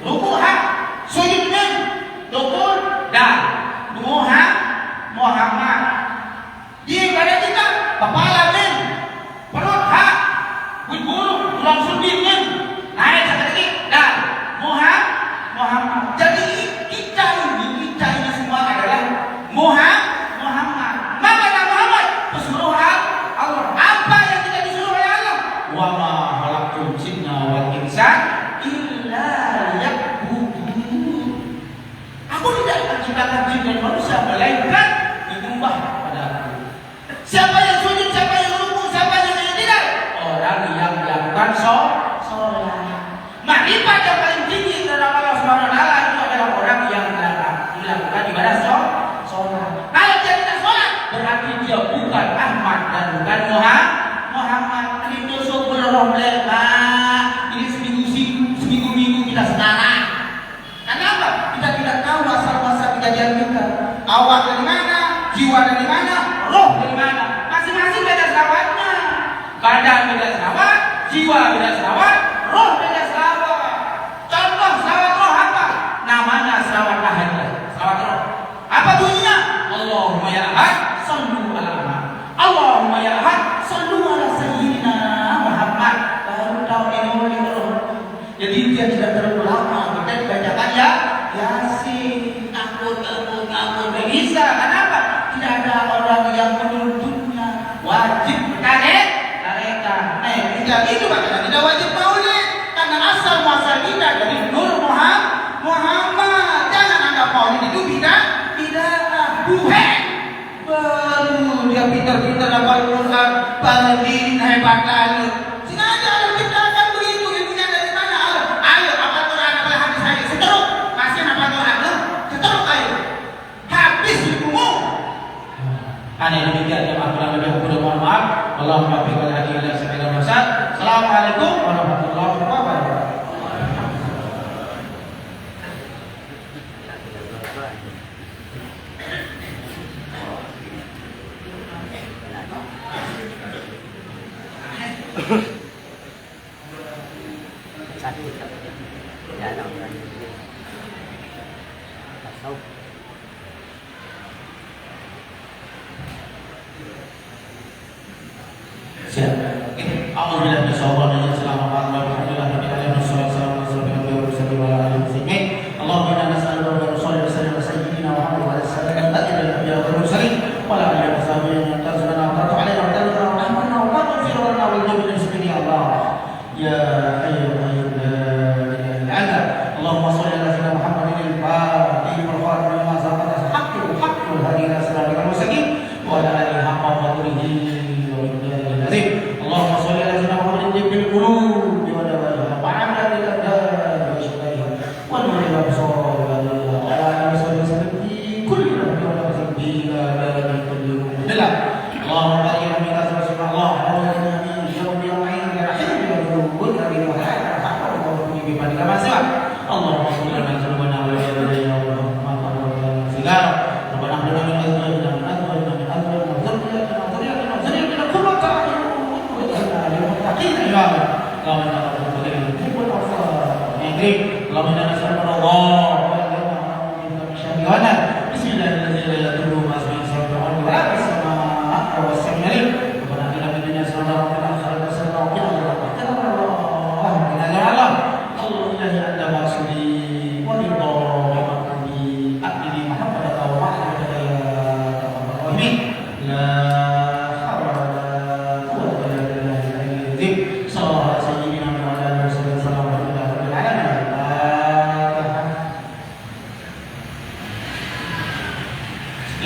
ruku sujud mim, dukul, dal, Muhammad. Di pada kita kepala mim, perut bulu, tulang sulbi mim, naik sekali lagi, dal, Muhammad. Jadi kita ini menciptakan jin dan manusia melainkan menyembah kepada Aku. Siapa yang sujud, siapa yang rukuk, siapa yang i'tidal? Orang yang melakukan sholat. Makrifat yang paling tinggi terhadap Allah Subhanahu wa taala itu adalah orang yang melakukan ibadah sholat. Kalau dia tidak sholat, berarti dia bukan Ahmad dan bukan Muhammad. Itu problem. Ini seminggu kita sekarang. Kenapa? Kita tidak tahu asal-muasal kejadian kita. Awal dari mana, jiwa dari mana, roh dari mana. Masing-masing beda serawatnya. Badan beda serawat, jiwa beda serawat, roh beda serawat. Contoh serawat roh apa? Namanya serawat bahagia, serawat roh. Apa bunyinya? Allahumma ya Ahad, sallu ala Muhammad. Allahumma ya Ahad, sallu ala sayyidina Muhammad. Baru tahu ini roh. Jadi dia tidak terlalu lama. Kita dibacakan ya Yasin, ampun, gak bisa. Kenapa? Tidak ada orang yang menuntutnya. Wajib tarekat. Itu makanya tidak wajib maulid. Karena asal muasal kita dari Nur Muhammad. Jangan anggap maulid itu bidah. Bukan. Baru dia pintar-pintar hafal Quran, paling hebat lalu. Sengaja Allah ciptakan begitu. Ilmunya dari mana? Ayo hafal Quran, hafal hadis ayo. Seteruk. Masih hafal Quran loh. Seteruk ayo. Habis ilmumu. Aneh demikian yang aku lebih aku mohon maaf. Allahumma biqal hadi ila sabila masyad. Assalamualaikum warahmatullahi wabarakatuh.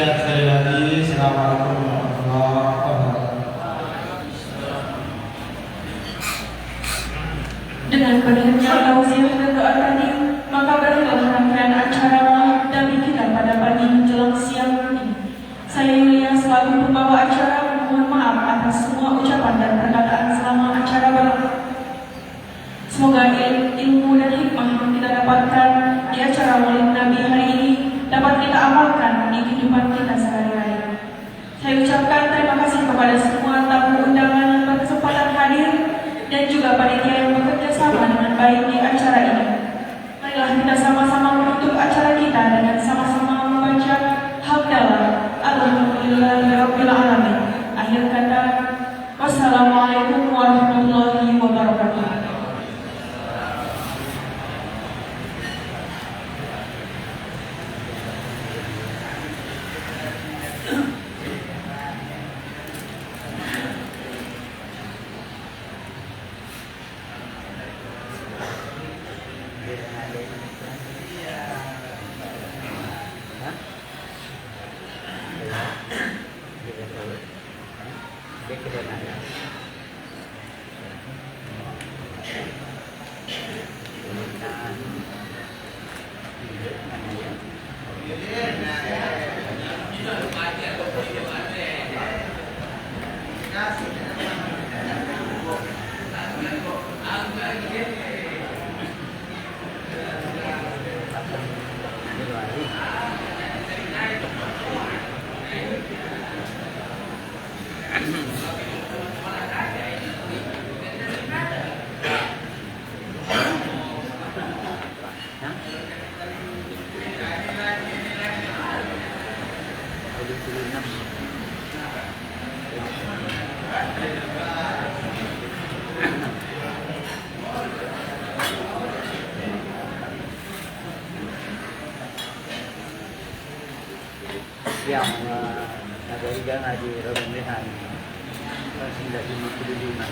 Sekali lagi, assalamualaikum warahmatullahi wabarakatuh. Dengan berakhirnya tausiah dan doa tadi, maka berakhirlah rangkaian acara malam dari kita pada pagi menjelang siang ini. Saya Yulia selaku pembawa acara mohon maaf atas semua ucapan dan perkataan selama acara berlangsung. Semoga ilmu dan hikmah yang kita dapatkan di acara Maulid Nabi hari ini dapat kita amalkan di kehidupan kita sehari-hari. Saya ucapkan terima kasih kepada semua tamu undangan yang berkesempatan hadir dan juga panitia yang bekerja sama dengan baik di acara ini. Marilah kita sama-sama menutup acara kita dengan sama-sama membaca hamdalah Alhamdulillahirabbil alamin. Akhir kata, wassalamualaikum warahmatullahi wabarakatuh. yang ada juga ngaji pemilihan tidak dimulai.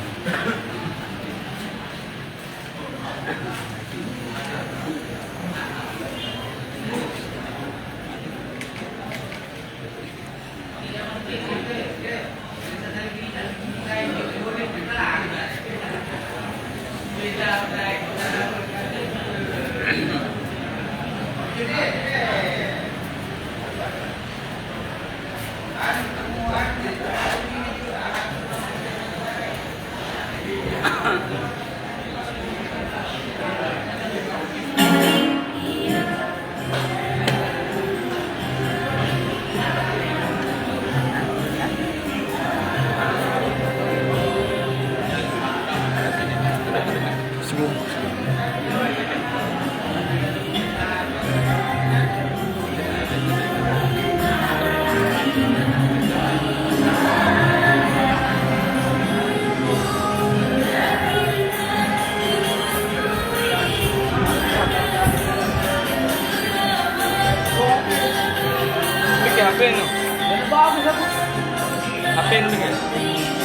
HP no? HP no guys.